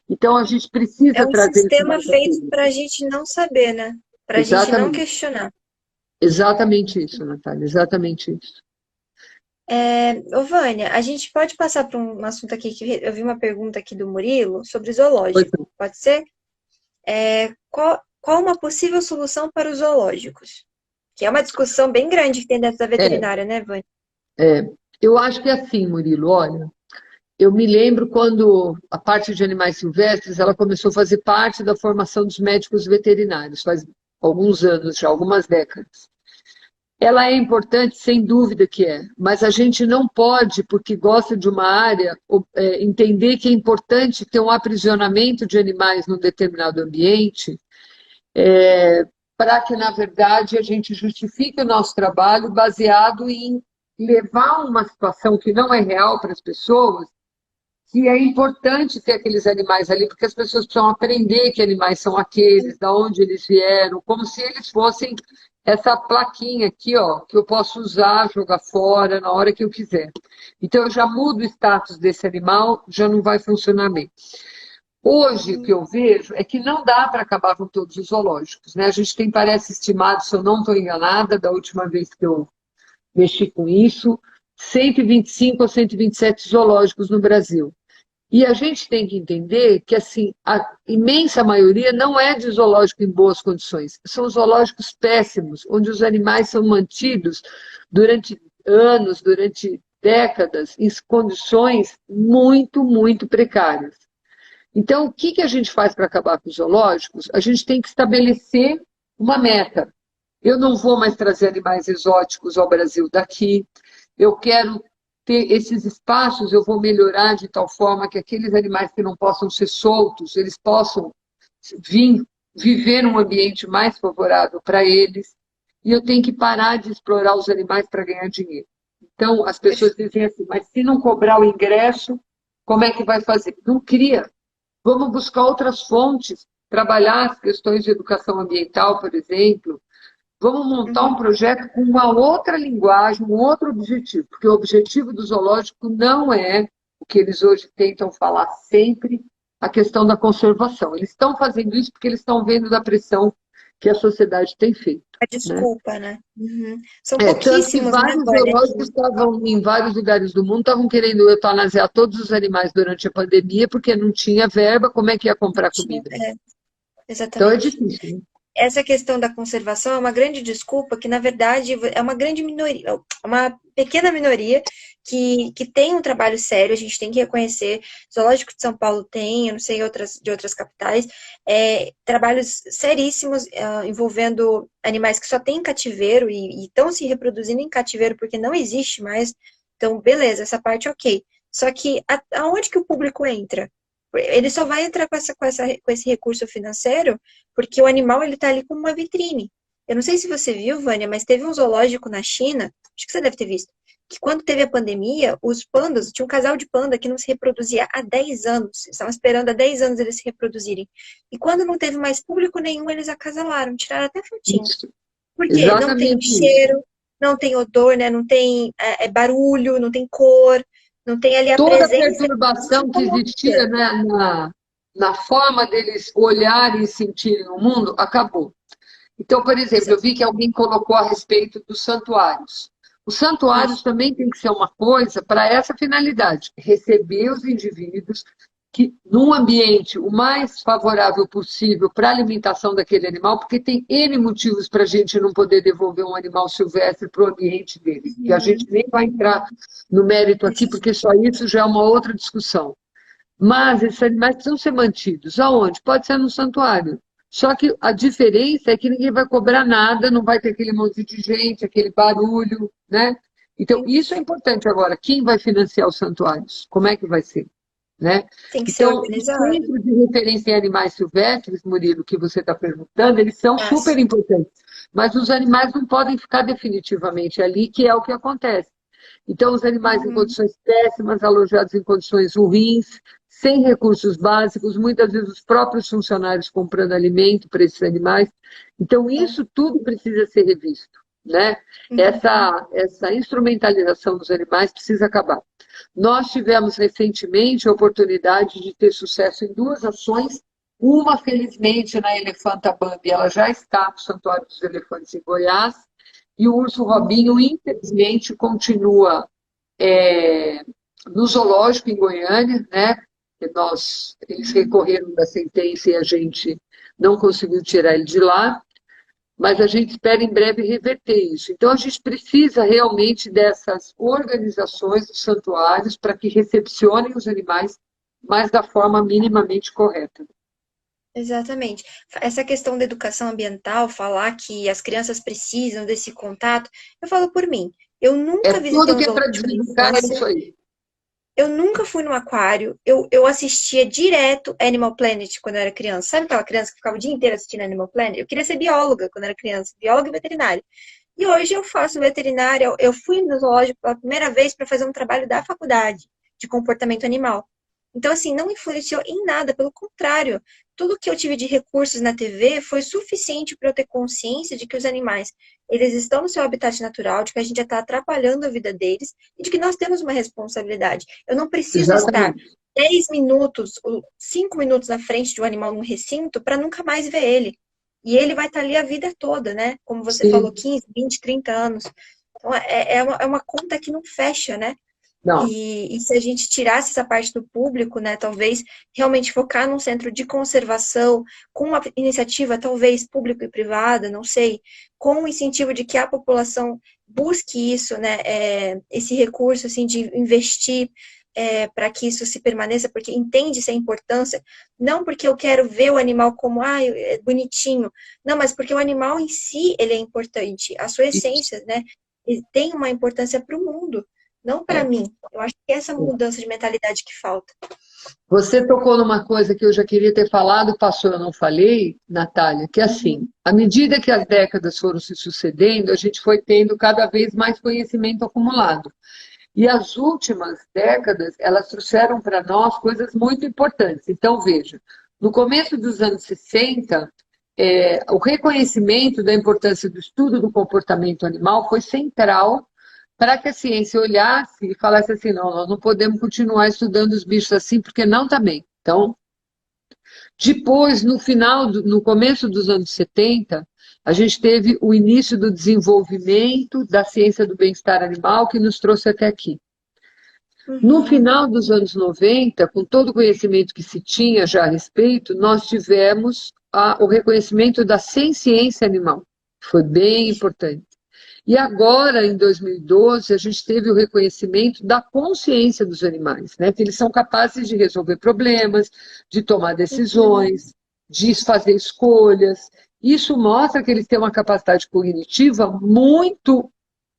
Então, a gente É precisa um trazer isso sistema mais a feito para a público. gente não saber, né? Para a gente não Exatamente. questionar. Exatamente isso, Natália, exatamente isso. Ô, Vânia, a gente pode passar para um assunto aqui que eu vi uma pergunta aqui do Murilo sobre Pois zoológico. não. Pode ser? Qual uma possível solução para os zoológicos? Que é uma discussão bem grande que tem dentro da É, veterinária, né, Vânia? eu acho que é assim, Murilo, olha, eu me lembro quando a parte de animais silvestres, ela começou a fazer parte da formação dos médicos veterinários, faz alguns anos já, algumas décadas. Ela é importante, sem dúvida que é, mas a gente não pode, porque gosta de uma área, entender que é importante ter um aprisionamento de animais num determinado ambiente, para que, na verdade, a gente justifique o nosso trabalho baseado em levar uma situação que não é real para as pessoas, que é importante ter aqueles animais ali, porque as pessoas precisam aprender que animais são aqueles, de onde eles vieram, como se eles fossem essa plaquinha aqui, ó, que eu posso usar, jogar fora na hora que eu quiser. Então eu já mudo o status desse animal, já não vai funcionar bem. Hoje, o que eu vejo é que não dá para acabar com todos os zoológicos, né? A gente tem, parece estimado, se eu não estou enganada, da última vez que eu mexi com isso, 125 ou 127 zoológicos no Brasil. E a gente tem que entender que, assim, a imensa maioria não é de zoológico em boas condições. São zoológicos péssimos, onde os animais são mantidos durante anos, durante décadas, em condições muito, muito precárias. Então, o que a gente faz para acabar com os zoológicos? A gente tem que estabelecer uma meta. Eu não vou mais trazer animais exóticos ao Brasil daqui. Eu quero ter esses espaços, eu vou melhorar de tal forma que aqueles animais que não possam ser soltos, eles possam vir viver num ambiente mais favorável para eles. e eu tenho que parar de explorar os animais para ganhar dinheiro. Então, as pessoas dizem assim, mas se não cobrar o ingresso, como é que vai fazer? Não cria. Vamos buscar outras fontes, trabalhar as questões de educação ambiental, por exemplo. Vamos montar um Uhum. projeto com uma outra linguagem, um outro objetivo, porque o objetivo do zoológico não é o que eles hoje tentam falar sempre, a questão da conservação. Eles estão fazendo isso porque eles estão vendo da pressão que a sociedade tem feito, A né? desculpa, né? Uhum. São Tanto que pouquíssimos, né, vários Vânia, zoológicos estavam, em vários lugares do mundo, estavam querendo eutanasiar todos os animais durante a pandemia, porque não tinha verba, como é que ia comprar comida? Então é exatamente. difícil, né? Essa questão da conservação é uma grande desculpa que, na verdade, é uma grande minoria, uma pequena minoria que tem um trabalho sério, a gente tem que reconhecer. O Zoológico de São Paulo tem, eu não sei, de outras capitais, trabalhos seríssimos envolvendo animais que só têm em cativeiro e estão se reproduzindo em cativeiro porque não existe mais. Então, beleza, essa parte ok. Só que aonde que o público entra? Ele só vai entrar com esse recurso financeiro porque o animal ele tá ali como uma vitrine. Eu não sei se você viu, Vânia, mas teve um zoológico na China, acho que você deve ter visto, que quando teve a pandemia, os pandas, tinha um casal de panda que não se reproduzia há 10 anos. Eles estavam esperando há 10 anos eles se reproduzirem. E quando não teve mais público nenhum, eles acasalaram, tiraram até fotinho. Isso, Por quê? Não tem exatamente isso. cheiro, não tem odor, né? Não tem barulho, não tem cor, não tem ali a Toda a presença perturbação que existia, psicológica. né, na forma deles olharem e sentirem o mundo, acabou. Então, por exemplo, eu vi que alguém colocou a respeito dos santuários. Os santuários Isso. também tem que ser uma coisa para essa finalidade, receber os indivíduos que num ambiente o mais favorável possível para a alimentação daquele animal, porque tem N motivos para a gente não poder devolver um animal silvestre para o ambiente dele. E a gente nem vai entrar no mérito aqui, porque só isso já é uma outra discussão. Mas esses animais precisam ser mantidos. Aonde? Pode ser no santuário. Só que a diferença é que ninguém vai cobrar nada, não vai ter aquele monte de gente, aquele barulho, né? Então, isso é importante agora. Quem vai financiar os santuários? Como é que vai ser? Né? Tem que ser Então, os organizado. centros de referência em animais silvestres, Murilo, que você está perguntando, eles são Ah, super sim. importantes. Mas os animais não podem ficar definitivamente ali, que é o que acontece. Então, os animais em Uhum. condições péssimas, alojados em condições ruins, sem recursos básicos, muitas vezes os próprios funcionários comprando alimento para esses animais. Então, isso tudo precisa ser revisto, né? Uhum. Essa instrumentalização dos animais precisa acabar. Nós tivemos recentemente a oportunidade de ter sucesso em duas ações. Uma, felizmente, na Elefanta Bambi, ela já está no Santuário dos Elefantes em Goiás, e o urso Robinho, infelizmente, continua no zoológico em Goiânia, né? Eles recorreram da sentença e a gente não conseguiu tirar ele de lá, mas a gente espera em breve reverter isso. Então, a gente precisa realmente dessas organizações dos santuários para que recepcionem os animais, mas da forma minimamente correta. Exatamente. Essa questão da educação ambiental, falar que as crianças precisam desse contato, eu falo por mim. Eu É nunca visitei tudo um que é para zoológico na deseducar, é infância, isso aí. eu nunca fui no aquário, eu assistia direto Animal Planet quando eu era criança. Sabe aquela criança que ficava o dia inteiro assistindo Animal Planet? Eu queria ser bióloga quando eu era criança, bióloga e veterinária. E hoje eu faço veterinária, eu fui no zoológico pela primeira vez para fazer um trabalho da faculdade de comportamento animal. Então, assim, não influenciou em nada, pelo contrário, tudo que eu tive de recursos na TV foi suficiente para eu ter consciência de que os animais, eles estão no seu habitat natural, de que a gente já está atrapalhando a vida deles e de que nós temos uma responsabilidade. Eu não preciso estar Exatamente. 10 minutos ou 5 minutos na frente de um animal num recinto para nunca mais ver ele. E ele vai estar ali a vida toda, né? Como você falou, Sim. 15, 20, 30 anos. Então, é uma conta que não fecha, né? Não. E se a gente tirasse essa parte do público, né, talvez realmente focar num centro de conservação, com uma iniciativa talvez pública e privada, não sei, com o incentivo de que a população busque isso, né, esse recurso assim de investir para que isso se permaneça, porque entende-se a importância, não porque eu quero ver o animal como, é bonitinho, não, mas porque o animal em si, ele é importante, a sua essência, né, tem uma importância para o mundo. não para mim. Eu acho que essa mudança de mentalidade que falta. Você tocou numa coisa que eu já queria ter falado, passou, eu não falei, Natália, que é assim, à medida que as décadas foram se sucedendo, a gente foi tendo cada vez mais conhecimento acumulado. E as últimas décadas, elas trouxeram para nós coisas muito importantes. Então, veja, no começo dos anos 60, o reconhecimento da importância do estudo do comportamento animal foi central para que a ciência olhasse e falasse assim, não, nós não podemos continuar estudando os bichos assim, porque não está bem. Então, depois, no começo dos anos 70, a gente teve o início do desenvolvimento da ciência do bem-estar animal que nos trouxe até aqui. No final dos anos 90, com todo o conhecimento que se tinha já a respeito, nós tivemos o reconhecimento da ciência animal. Foi bem importante. E agora, em 2012, a gente teve o reconhecimento da consciência dos animais, né? Que eles são capazes de resolver problemas, de tomar decisões, de fazer escolhas. Isso mostra que eles têm uma capacidade cognitiva muito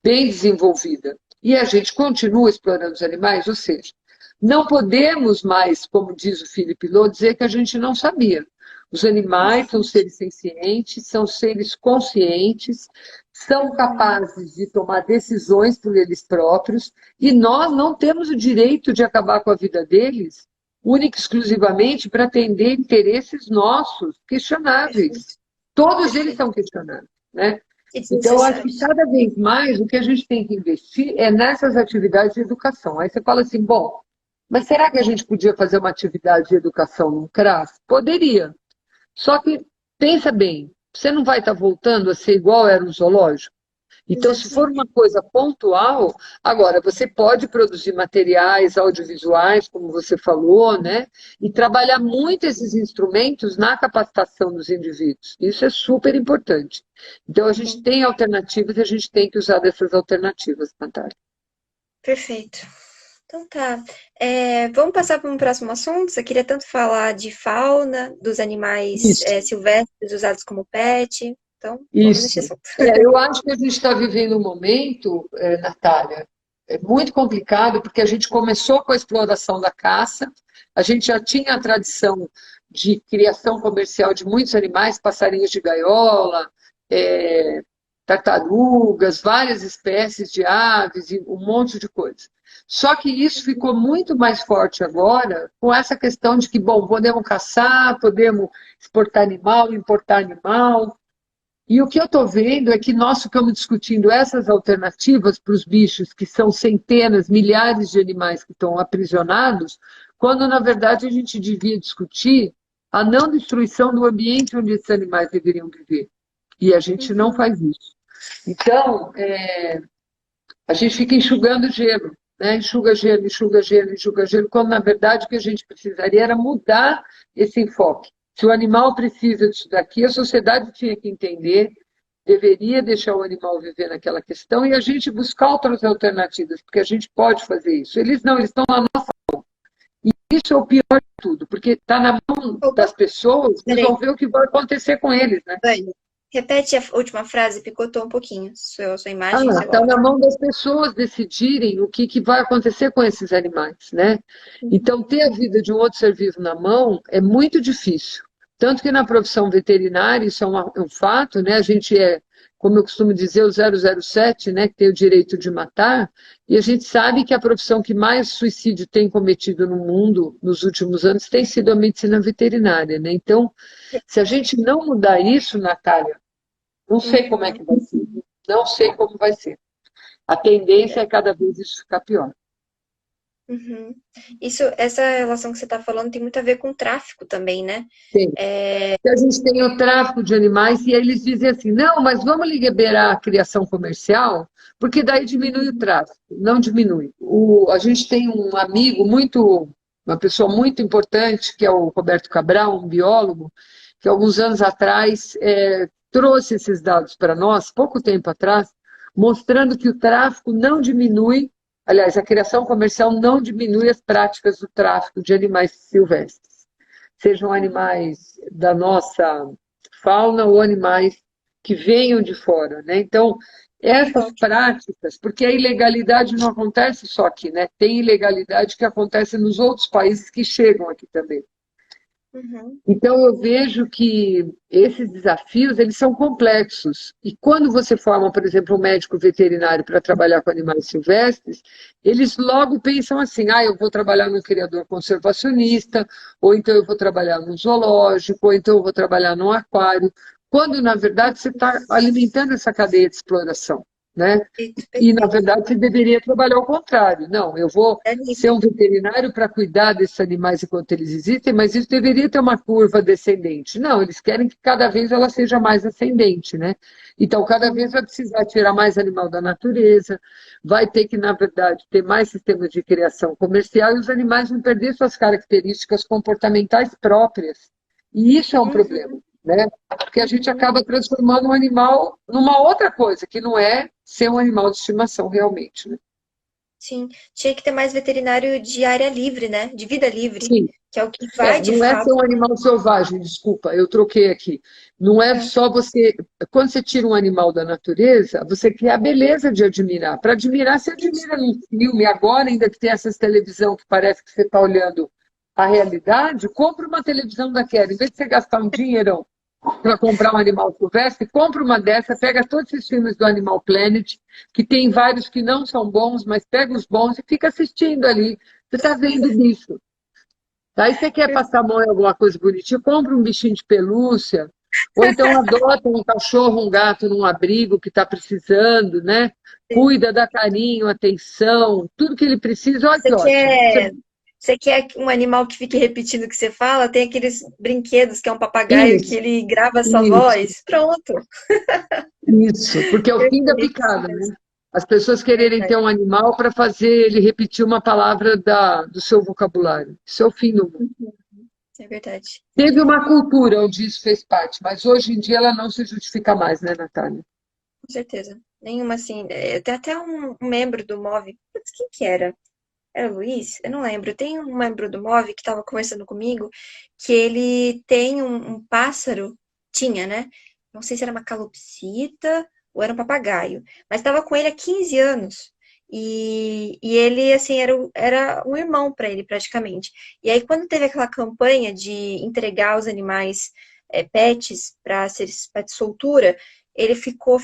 bem desenvolvida. E a gente continua explorando os animais, ou seja, não podemos mais, como diz o Philip Lowe, dizer que a gente não sabia. Os animais são seres sencientes, são seres conscientes, são capazes de tomar decisões por eles próprios, e nós não temos o direito de acabar com a vida deles, única e exclusivamente para atender interesses nossos, questionáveis. Todos eles são questionáveis, né? Então, acho que cada vez mais o que a gente tem que investir é nessas atividades de educação. Aí você fala assim, bom, mas será que a gente podia fazer uma atividade de educação num CRAS? Poderia. Só que, pensa bem, você não vai estar voltando a ser igual era um zoológico? Então, se for uma coisa pontual, agora você pode produzir materiais audiovisuais, como você falou, né? E trabalhar muito esses instrumentos na capacitação dos indivíduos. Isso é super importante. Então, a gente tem alternativas e a gente tem que usar dessas alternativas, Natália. Perfeito. Então tá. Vamos passar para um próximo assunto? Você queria tanto falar de fauna, dos animais silvestres usados como pet. Então, vamos nesse assunto. Eu acho que a gente está vivendo um momento, Natália, muito complicado, porque a gente começou com a exploração da caça, a gente já tinha a tradição de criação comercial de muitos animais, passarinhos de gaiola, tartarugas, várias espécies de aves e um monte de coisa. Só que isso ficou muito mais forte agora com essa questão de que, bom, podemos caçar, podemos exportar animal, importar animal. E o que eu estou vendo é que nós ficamos discutindo essas alternativas para os bichos, que são centenas, milhares de animais que estão aprisionados, quando, na verdade, a gente devia discutir a não destruição do ambiente onde esses animais deveriam viver. E a gente não faz isso. Então, a gente fica enxugando gelo, né? Enxuga gelo, enxuga gelo, enxuga gelo, quando, na verdade, o que a gente precisaria era mudar esse enfoque. Se o animal precisa disso daqui, a sociedade tinha que entender, deveria deixar o animal viver naquela questão e a gente buscar outras alternativas, porque a gente pode fazer isso. Eles não, eles estão na nossa mão. E isso é o pior de tudo, porque está na mão das pessoas resolver o que vai acontecer com eles, né? Repete a última frase, picotou um pouquinho. Sua imagem. Está na mão das pessoas decidirem o que vai acontecer com esses animais, né? Então, ter a vida de um outro ser vivo na mão é muito difícil. Tanto que na profissão veterinária, isso é um fato, né? A gente como eu costumo dizer, o 007, né? Que tem o direito de matar, e a gente sabe que a profissão que mais suicídio tem cometido no mundo nos últimos anos tem sido a medicina veterinária, né? Então, se a gente não mudar isso, Natália, não sei como é que vai ser. Não sei como vai ser. A tendência é cada vez isso ficar pior. Essa relação que você está falando tem muito a ver com o tráfico também, né? Tem. A gente tem o tráfico de animais e eles dizem assim, não, mas vamos liberar a criação comercial, porque daí diminui o tráfico. Não diminui. A gente tem um amigo uma pessoa muito importante, que é o Roberto Cabral, um biólogo, que alguns anos atrás trouxe esses dados para nós, pouco tempo atrás, mostrando que o tráfico não diminui, aliás, a criação comercial não diminui as práticas do tráfico de animais silvestres, sejam animais da nossa fauna ou animais que venham de fora, né? Então, essas Ótimo. práticas, porque a ilegalidade não acontece só aqui, né? Tem ilegalidade que acontece nos outros países que chegam aqui também. Uhum. Então, eu vejo que esses desafios, eles são complexos. E quando você forma, por exemplo, um médico veterinário para trabalhar com animais silvestres, eles logo pensam assim, eu vou trabalhar num criador conservacionista, ou então eu vou trabalhar num zoológico, ou então eu vou trabalhar num aquário, quando, na verdade, você está alimentando essa cadeia de exploração, né? Perfeito, E, na perfeito. verdade, você deveria trabalhar ao contrário. Não, eu vou É ser livre. um veterinário para cuidar desses animais enquanto eles existem, mas isso deveria ter uma curva descendente. Não, eles querem que cada vez ela seja mais ascendente, né? Então, cada vez Uhum. vai precisar tirar mais animal da natureza, vai ter que, na verdade, ter mais sistemas de criação comercial e os animais vão perder suas características comportamentais próprias. E isso é um problema, Uhum. né? Porque a gente Uhum. acaba transformando um animal numa outra coisa, que não é ser um animal de estimação realmente, né? Sim, tinha que ter mais veterinário de área livre, né? De vida livre, Sim, que é o que vai de não é ser fato. um animal selvagem, desculpa, eu troquei aqui. Não é É, só você. Quando você tira um animal da natureza, você quer a beleza de admirar. Para admirar, você isso. admira num filme. Agora, ainda que tem essas televisão que parece que você está olhando a realidade, compra uma televisão daquela. Em vez de você gastar um dinheirão para comprar um animal silvestre, compra uma dessa, pega todos esses filmes do Animal Planet, que tem vários que não são bons, mas pega os bons e fica assistindo ali. Você está vendo o bicho. Aí você quer passar a mão em alguma coisa bonitinha, compra um bichinho de pelúcia, ou então adota um cachorro, um gato num abrigo que está precisando, né? Sim. Cuida, dá carinho, atenção, tudo que ele precisa, olha Você que ótimo. quer, você quer um animal que fique repetindo o que você fala? Tem aqueles brinquedos que é um papagaio que Isso, ele grava a sua isso, voz. Pronto. isso, porque é o fim da Perfeito, isso picada, mesmo. né? As pessoas É quererem ter verdade. um animal para fazer ele repetir uma palavra do seu vocabulário. Isso é o fim do mundo. Uhum. É verdade. Teve uma cultura onde isso fez parte, mas hoje em dia ela não se justifica mais, né, Natália? Com certeza. Nenhuma assim. Tem até um membro do MOV. Putz, quem que era? Era o Luiz? Eu não lembro. Tem um membro do MOV que estava conversando comigo que ele tem um pássaro. Tinha, né? Não sei se era uma calopsita ou era um papagaio. Mas estava com ele há 15 anos. E ele, assim, era um irmão para ele, praticamente. E aí, quando teve aquela campanha de entregar os animais pets para ser pet soltura, ele ficou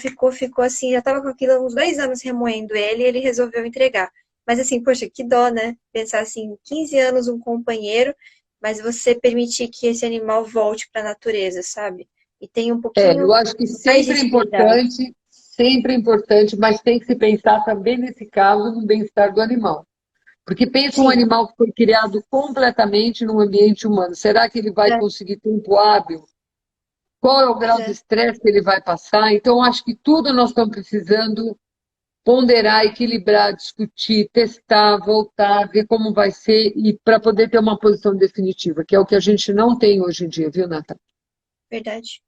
assim, já estava com aquilo há uns 2 anos remoendo ele e ele resolveu entregar. Mas assim, poxa, que dó, né? Pensar assim, 15 anos um companheiro, mas você permitir que esse animal volte para a natureza, sabe? E tenha um Eu pouquinho acho que mais de dignidade. sempre é importante, mas tem que se pensar também nesse caso no bem-estar do animal. Porque pensa um Sim, animal que foi criado completamente num ambiente humano. Será que ele vai é, conseguir tempo hábil? Qual é o pois grau de é, estresse que ele vai passar? Então, acho que tudo nós estamos precisando ponderar, equilibrar, discutir, testar, voltar, ver como vai ser e para poder ter uma posição definitiva, que é o que a gente não tem hoje em dia, viu, Natália? verdade.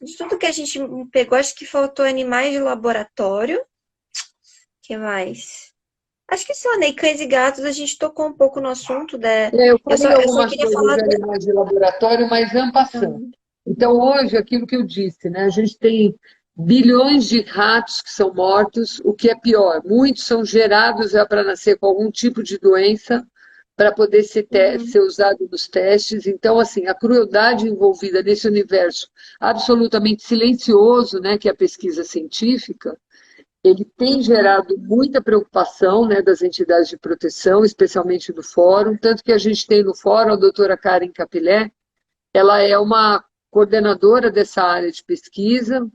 De tudo que a gente pegou, acho que faltou animais de laboratório. Que mais? Acho que só, né? E cães e gatos, a gente tocou um pouco no assunto, né? Eu Eu só, falei eu só algumas queria coisas falar de animais de laboratório, mas en passant. do... Então, hoje, aquilo que eu disse, né, a gente tem bilhões de ratos que são mortos, o que é pior, muitos são gerados já para nascer com algum tipo de doença, para poder Uhum. ser usado nos testes. Então, assim, a crueldade envolvida nesse universo absolutamente silencioso, né, que é a pesquisa científica, ele tem Uhum. gerado muita preocupação, né, das entidades de proteção, especialmente do fórum, tanto que a gente tem no fórum a doutora Karen Capilé, ela é uma coordenadora dessa área de pesquisa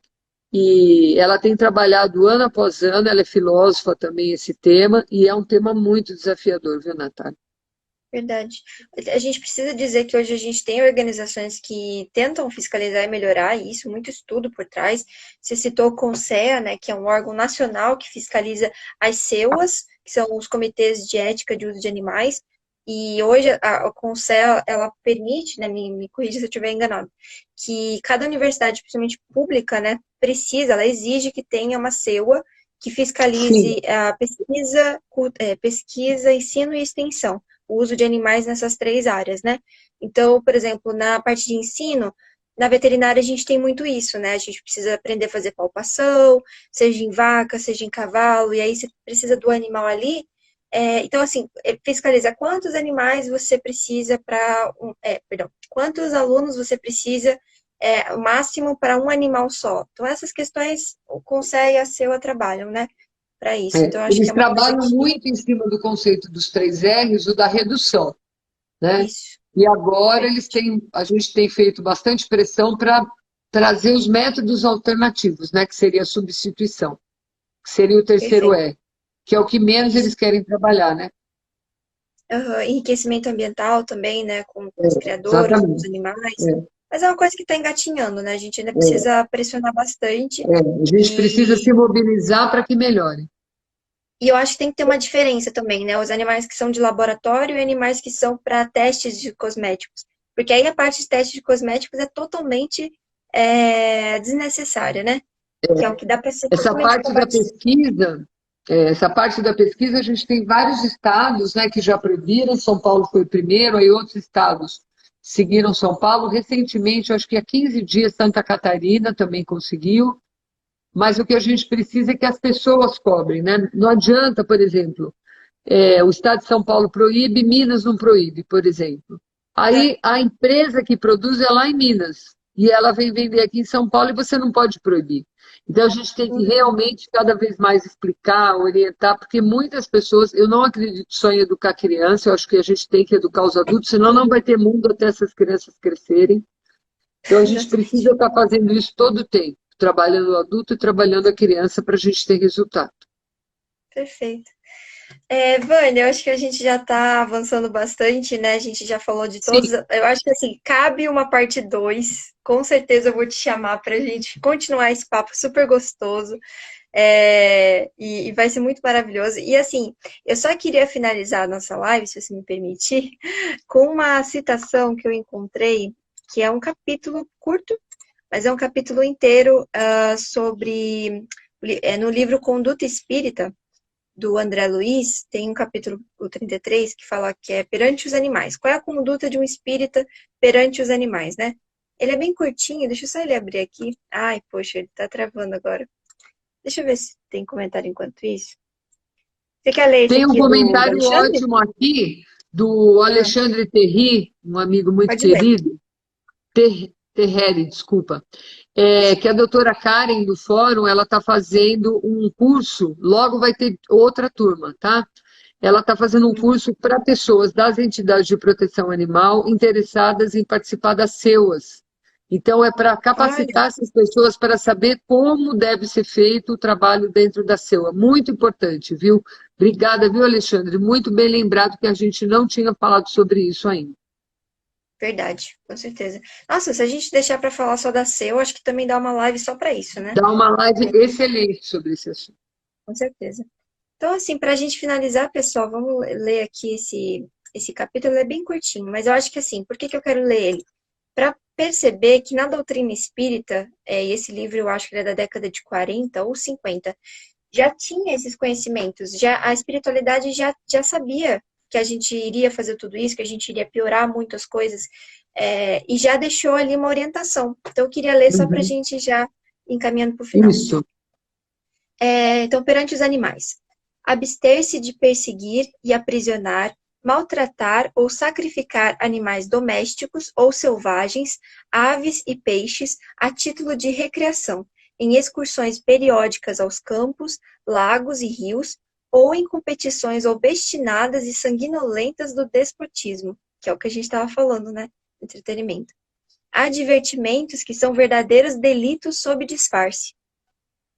e ela tem trabalhado ano após ano, ela é filósofa também esse tema, e é um tema muito desafiador, viu, Natália? Verdade. A gente precisa dizer que hoje a gente tem organizações que tentam fiscalizar e melhorar isso, muito estudo por trás. Você citou o CONSEA, né, que é um órgão nacional que fiscaliza as CEUAs, que são os comitês de ética de uso de animais. E hoje a CONSEA, ela permite, né, me corrija se eu estiver enganado, que cada universidade, principalmente pública, né, ela exige que tenha uma CEUA que Sim, fiscalize a pesquisa, ensino e extensão o uso de animais nessas três áreas, né? Então, por exemplo, na parte de ensino, na veterinária a gente tem muito isso, né? A gente precisa aprender a fazer palpação, seja em vaca, seja em cavalo, e aí você precisa do animal ali. Então, assim, fiscaliza quantos animais você precisa para... perdão, quantos alunos você precisa, o máximo para um animal só. Então, essas questões o CONSEA e a CEUA trabalham, né? Para isso. Então, acho que Eles é uma coisa trabalham que... muito em cima do conceito dos 3 R's, o da redução, né? Isso. E agora Verdade. a gente tem feito bastante pressão para trazer os métodos alternativos, né? Que seria a substituição, que seria o terceiro Perfeito. R, que é o que menos Isso. eles querem trabalhar, né? Aham, enriquecimento ambiental também, né, com os criadores, com os Exatamente. animais. É, Mas é uma coisa que está engatinhando, né? A gente ainda é, precisa pressionar bastante. a gente precisa se E, mobilizar para que melhore. e eu acho que tem que ter uma diferença também, né? Os animais que são de laboratório e animais que são para testes de cosméticos. Porque aí a parte de testes de cosméticos é totalmente desnecessária, né? Que é o que dá para ser Essa totalmente parte da combatido. pesquisa, essa parte da pesquisa, a gente tem vários estados, né, que já proibiram. São Paulo foi o primeiro, aí outros estados seguiram São Paulo. Recentemente, acho que há 15 dias, Santa Catarina também conseguiu. Mas o que a gente precisa é que as pessoas cobrem, né? Não adianta, por exemplo, o Estado de São Paulo proíbe, Minas não proíbe, por exemplo. É, Aí a empresa que produz é lá em Minas e ela vem vender aqui em São Paulo e você não pode proibir. Então a gente tem que uhum, realmente cada vez mais explicar, orientar, porque muitas pessoas, eu não acredito só em educar criança, eu acho que a gente tem que educar os adultos, senão não vai ter mundo até essas crianças crescerem. Então a gente exatamente. precisa estar fazendo isso todo o tempo, trabalhando o adulto e trabalhando a criança para a gente ter resultado. Perfeito. Vânia, eu acho que a gente já está avançando bastante, né? A gente já falou de Sim, todos. Eu acho que assim, cabe uma parte 2. Com certeza eu vou te chamar para a gente continuar esse papo super gostoso. E vai ser muito maravilhoso. E assim, eu só queria finalizar a nossa live, se você me permitir, com uma citação que eu encontrei, que é um capítulo curto, mas é um capítulo inteiro sobre. No livro Conduta Espírita do André Luiz, tem um capítulo, o 33, que fala que é perante os animais. Qual é a conduta de um espírita perante os animais, né? Ele é bem curtinho, deixa eu só ele abrir aqui. Ai, poxa, ele tá travando agora. Deixa eu ver se tem comentário enquanto isso. Você quer ler esse tem um aqui do comentário Alexandre? ótimo aqui do Ah, Alexandre Terry, um amigo muito pode ler. querido, Terreri, desculpa, que a doutora Karen do Fórum, ela está fazendo um curso, logo vai ter outra turma, tá? Ela está fazendo um curso para pessoas das entidades de proteção animal interessadas em participar das CEUAS. Então, é para Olha, capacitar essas pessoas para saber como deve ser feito o trabalho dentro da CEUA. Muito importante, viu? Obrigada, viu, Alexandre? Muito bem lembrado que a gente não tinha falado sobre isso ainda. verdade, com certeza. Nossa, se a gente deixar para falar só da C, eu acho que também dá uma live só para isso, né? Dá uma live excelente sobre esse assunto. Com certeza. Então, assim, para a gente finalizar, pessoal, vamos ler aqui esse capítulo, ele é bem curtinho, mas eu acho que assim, por que que eu quero ler ele? Para perceber que na doutrina espírita, e esse livro eu acho que ele é da década de 40 ou 50, já tinha esses conhecimentos, já a espiritualidade já sabia que a gente iria fazer tudo isso, que a gente iria piorar muitas coisas, e já deixou ali uma orientação. Então, eu queria ler só para a Uhum. gente já encaminhando para o final. Isso. Então, perante os animais, abster-se de perseguir e aprisionar, maltratar ou sacrificar animais domésticos ou selvagens, aves e peixes, a título de recreação, em excursões periódicas aos campos, lagos e rios, ou em competições obstinadas e sanguinolentas do despotismo, que é o que a gente estava falando, né? Entretenimento. Há divertimentos que são verdadeiros delitos sob disfarce.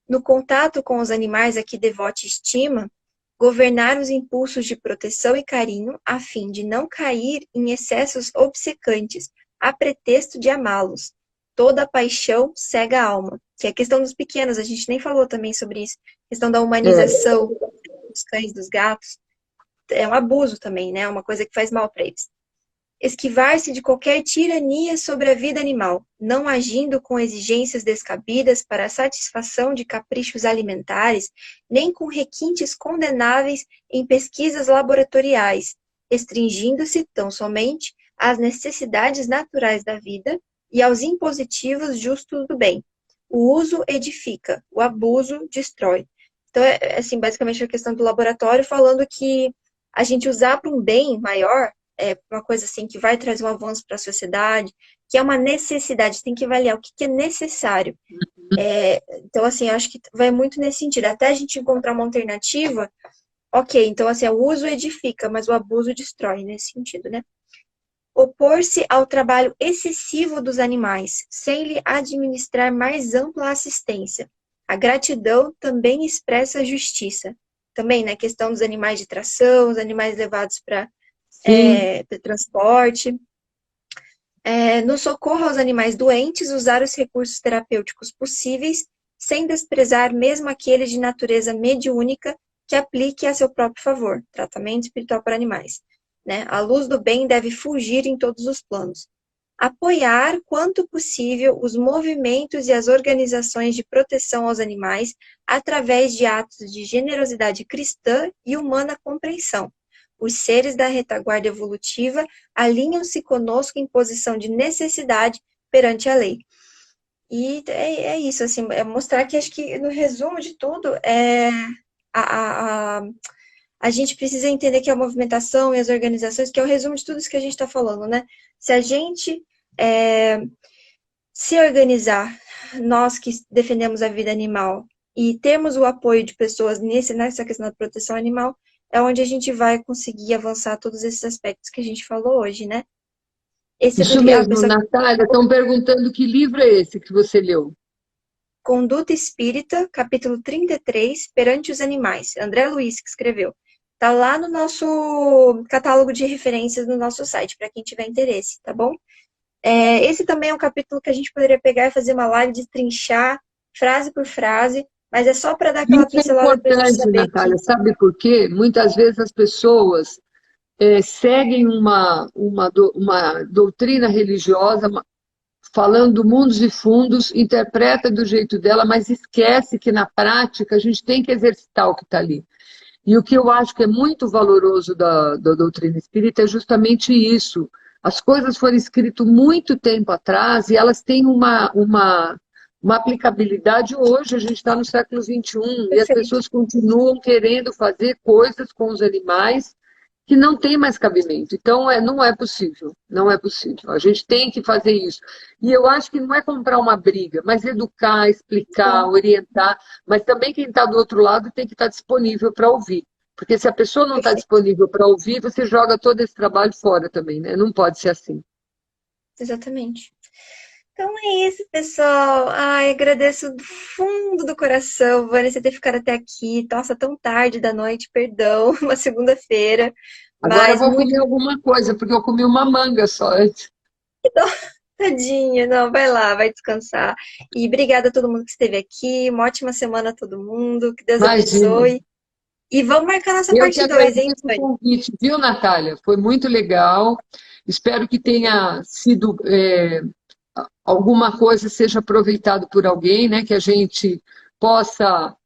No contato com os animais a que devote estima, governar os impulsos de proteção e carinho a fim de não cair em excessos obcecantes, a pretexto de amá-los. Toda paixão cega a alma, que é a questão dos pequenos, a gente nem falou também sobre isso, a questão da É, humanização dos cães, dos gatos, é um abuso também, né? É uma coisa que faz mal para eles. Esquivar-se de qualquer tirania sobre a vida animal, não agindo com exigências descabidas para a satisfação de caprichos alimentares, nem com requintes condenáveis em pesquisas laboratoriais, restringindo-se tão somente às necessidades naturais da vida e aos impositivos justos do bem. O uso edifica, o abuso destrói. Então, assim, basicamente a questão do laboratório falando que a gente usar para um bem maior, uma coisa assim que vai trazer um avanço para a sociedade, que é uma necessidade, tem que avaliar o que é necessário. Então, assim, eu acho que vai muito nesse sentido. Até a gente encontrar uma alternativa, ok, então, assim, o uso edifica, mas o abuso destrói, nesse sentido, né? Opor-se ao trabalho excessivo dos animais, sem lhe administrar mais ampla assistência. A gratidão também expressa a justiça. Também, né, questão dos animais de tração, os animais levados para transporte. No socorro aos animais doentes, usar os recursos terapêuticos possíveis, sem desprezar mesmo aqueles de natureza mediúnica que aplique a seu próprio favor. Tratamento espiritual para animais. Né? A luz do bem deve fugir em todos os planos. Apoiar, quanto possível, os movimentos e as organizações de proteção aos animais através de atos de generosidade cristã e humana compreensão. Os seres da retaguarda evolutiva alinham-se conosco em posição de necessidade perante a lei. E é isso, assim, é mostrar que acho que no resumo de tudo a gente precisa entender que a movimentação e as organizações, que é o resumo de tudo isso que a gente está falando, né? Se a gente se organizar, nós que defendemos a vida animal, e termos o apoio de pessoas nessa questão da proteção animal, é onde a gente vai conseguir avançar todos esses aspectos que a gente falou hoje, né? Isso mesmo, Natália, estão perguntando que livro é esse que você leu? Conduta Espírita, capítulo 33, Perante os Animais. André Luiz que escreveu. Tá lá no nosso catálogo de referências no nosso site, para quem tiver interesse, tá bom? Esse também é um capítulo que a gente poderia pegar e fazer uma live de trinchar, frase por frase, mas é só para dar aquela pincelada para a gente saber. Natália, sabe por quê? Muitas vezes as pessoas seguem uma doutrina religiosa, falando mundos e fundos, interpreta do jeito dela, mas esquece que na prática a gente tem que exercitar o que está ali. E o que eu acho que é muito valoroso da doutrina espírita é justamente isso. As coisas foram escritas muito tempo atrás e elas têm uma aplicabilidade hoje. A gente está no século XXI e as pessoas continuam querendo fazer coisas com os animais que não tem mais cabimento. Então, não é possível. Não é possível. A gente tem que fazer isso. E eu acho que não é comprar uma briga, mas educar, explicar, orientar. Mas também quem está do outro lado tem que estar disponível para ouvir. Porque se a pessoa não está disponível para ouvir, você joga todo esse trabalho fora também, né? Não pode ser assim. Exatamente. Então é isso, pessoal. Ai, agradeço do fundo do coração, Vanessa, ter ficado até aqui. Nossa, tão tarde da noite, perdão, uma segunda-feira. Agora eu vou comer alguma coisa, porque eu comi uma manga só antes. Tadinha, não, vai lá, vai descansar. E obrigada a todo mundo que esteve aqui. Uma ótima semana a todo mundo. Que Deus abençoe. E vamos marcar nossa parte 2, hein, Fanny? O convite, viu, Natália? Foi muito legal. Espero que tenha sido alguma coisa seja aproveitado por alguém, né? Que a gente possa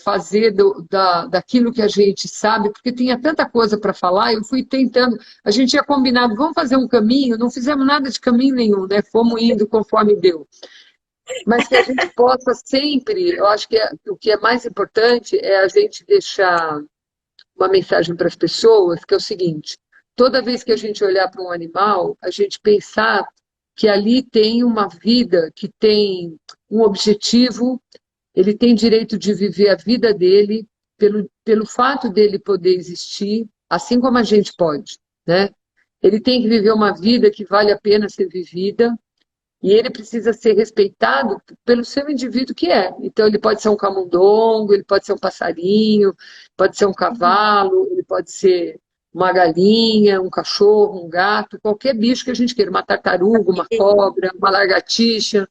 fazer daquilo que a gente sabe, porque tinha tanta coisa para falar, eu fui tentando, a gente tinha combinado, vamos fazer um caminho, não fizemos nada de caminho nenhum, né? Fomos indo conforme deu. Mas que a gente possa sempre, eu acho que o que é mais importante é a gente deixar uma mensagem para as pessoas, que é o seguinte: toda vez que a gente olhar para um animal, a gente pensar que ali tem uma vida, que tem um objetivo, ele tem direito de viver a vida dele, pelo fato dele poder existir, assim como a gente pode, né? Ele tem que viver uma vida que vale a pena ser vivida, e ele precisa ser respeitado pelo seu indivíduo que é. Então, ele pode ser um camundongo, ele pode ser um passarinho, pode ser um cavalo, ele pode ser uma galinha, um cachorro, um gato, qualquer bicho que a gente queira, uma tartaruga, uma cobra, uma lagartixa.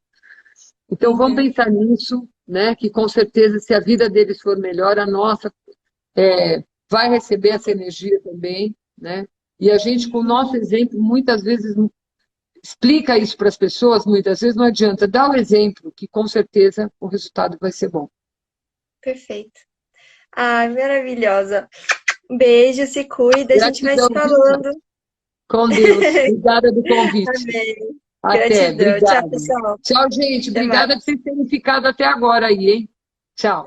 Então, vamos pensar nisso, né? Que com certeza, se a vida deles for melhor, a nossa vai receber essa energia também, né? E a gente, com o nosso exemplo, muitas vezes explica isso para as pessoas, muitas vezes não adianta, dá o exemplo, que com certeza o resultado vai ser bom. Perfeito. Ai, maravilhosa. Um beijo, se cuida, a gente vai se falando. Com Deus. Obrigada do convite. Amém. Até, Gratidão. Tchau, obrigada. pessoal. Tchau, gente. Até mais. Obrigada por vocês terem ficado até agora aí, hein? Tchau.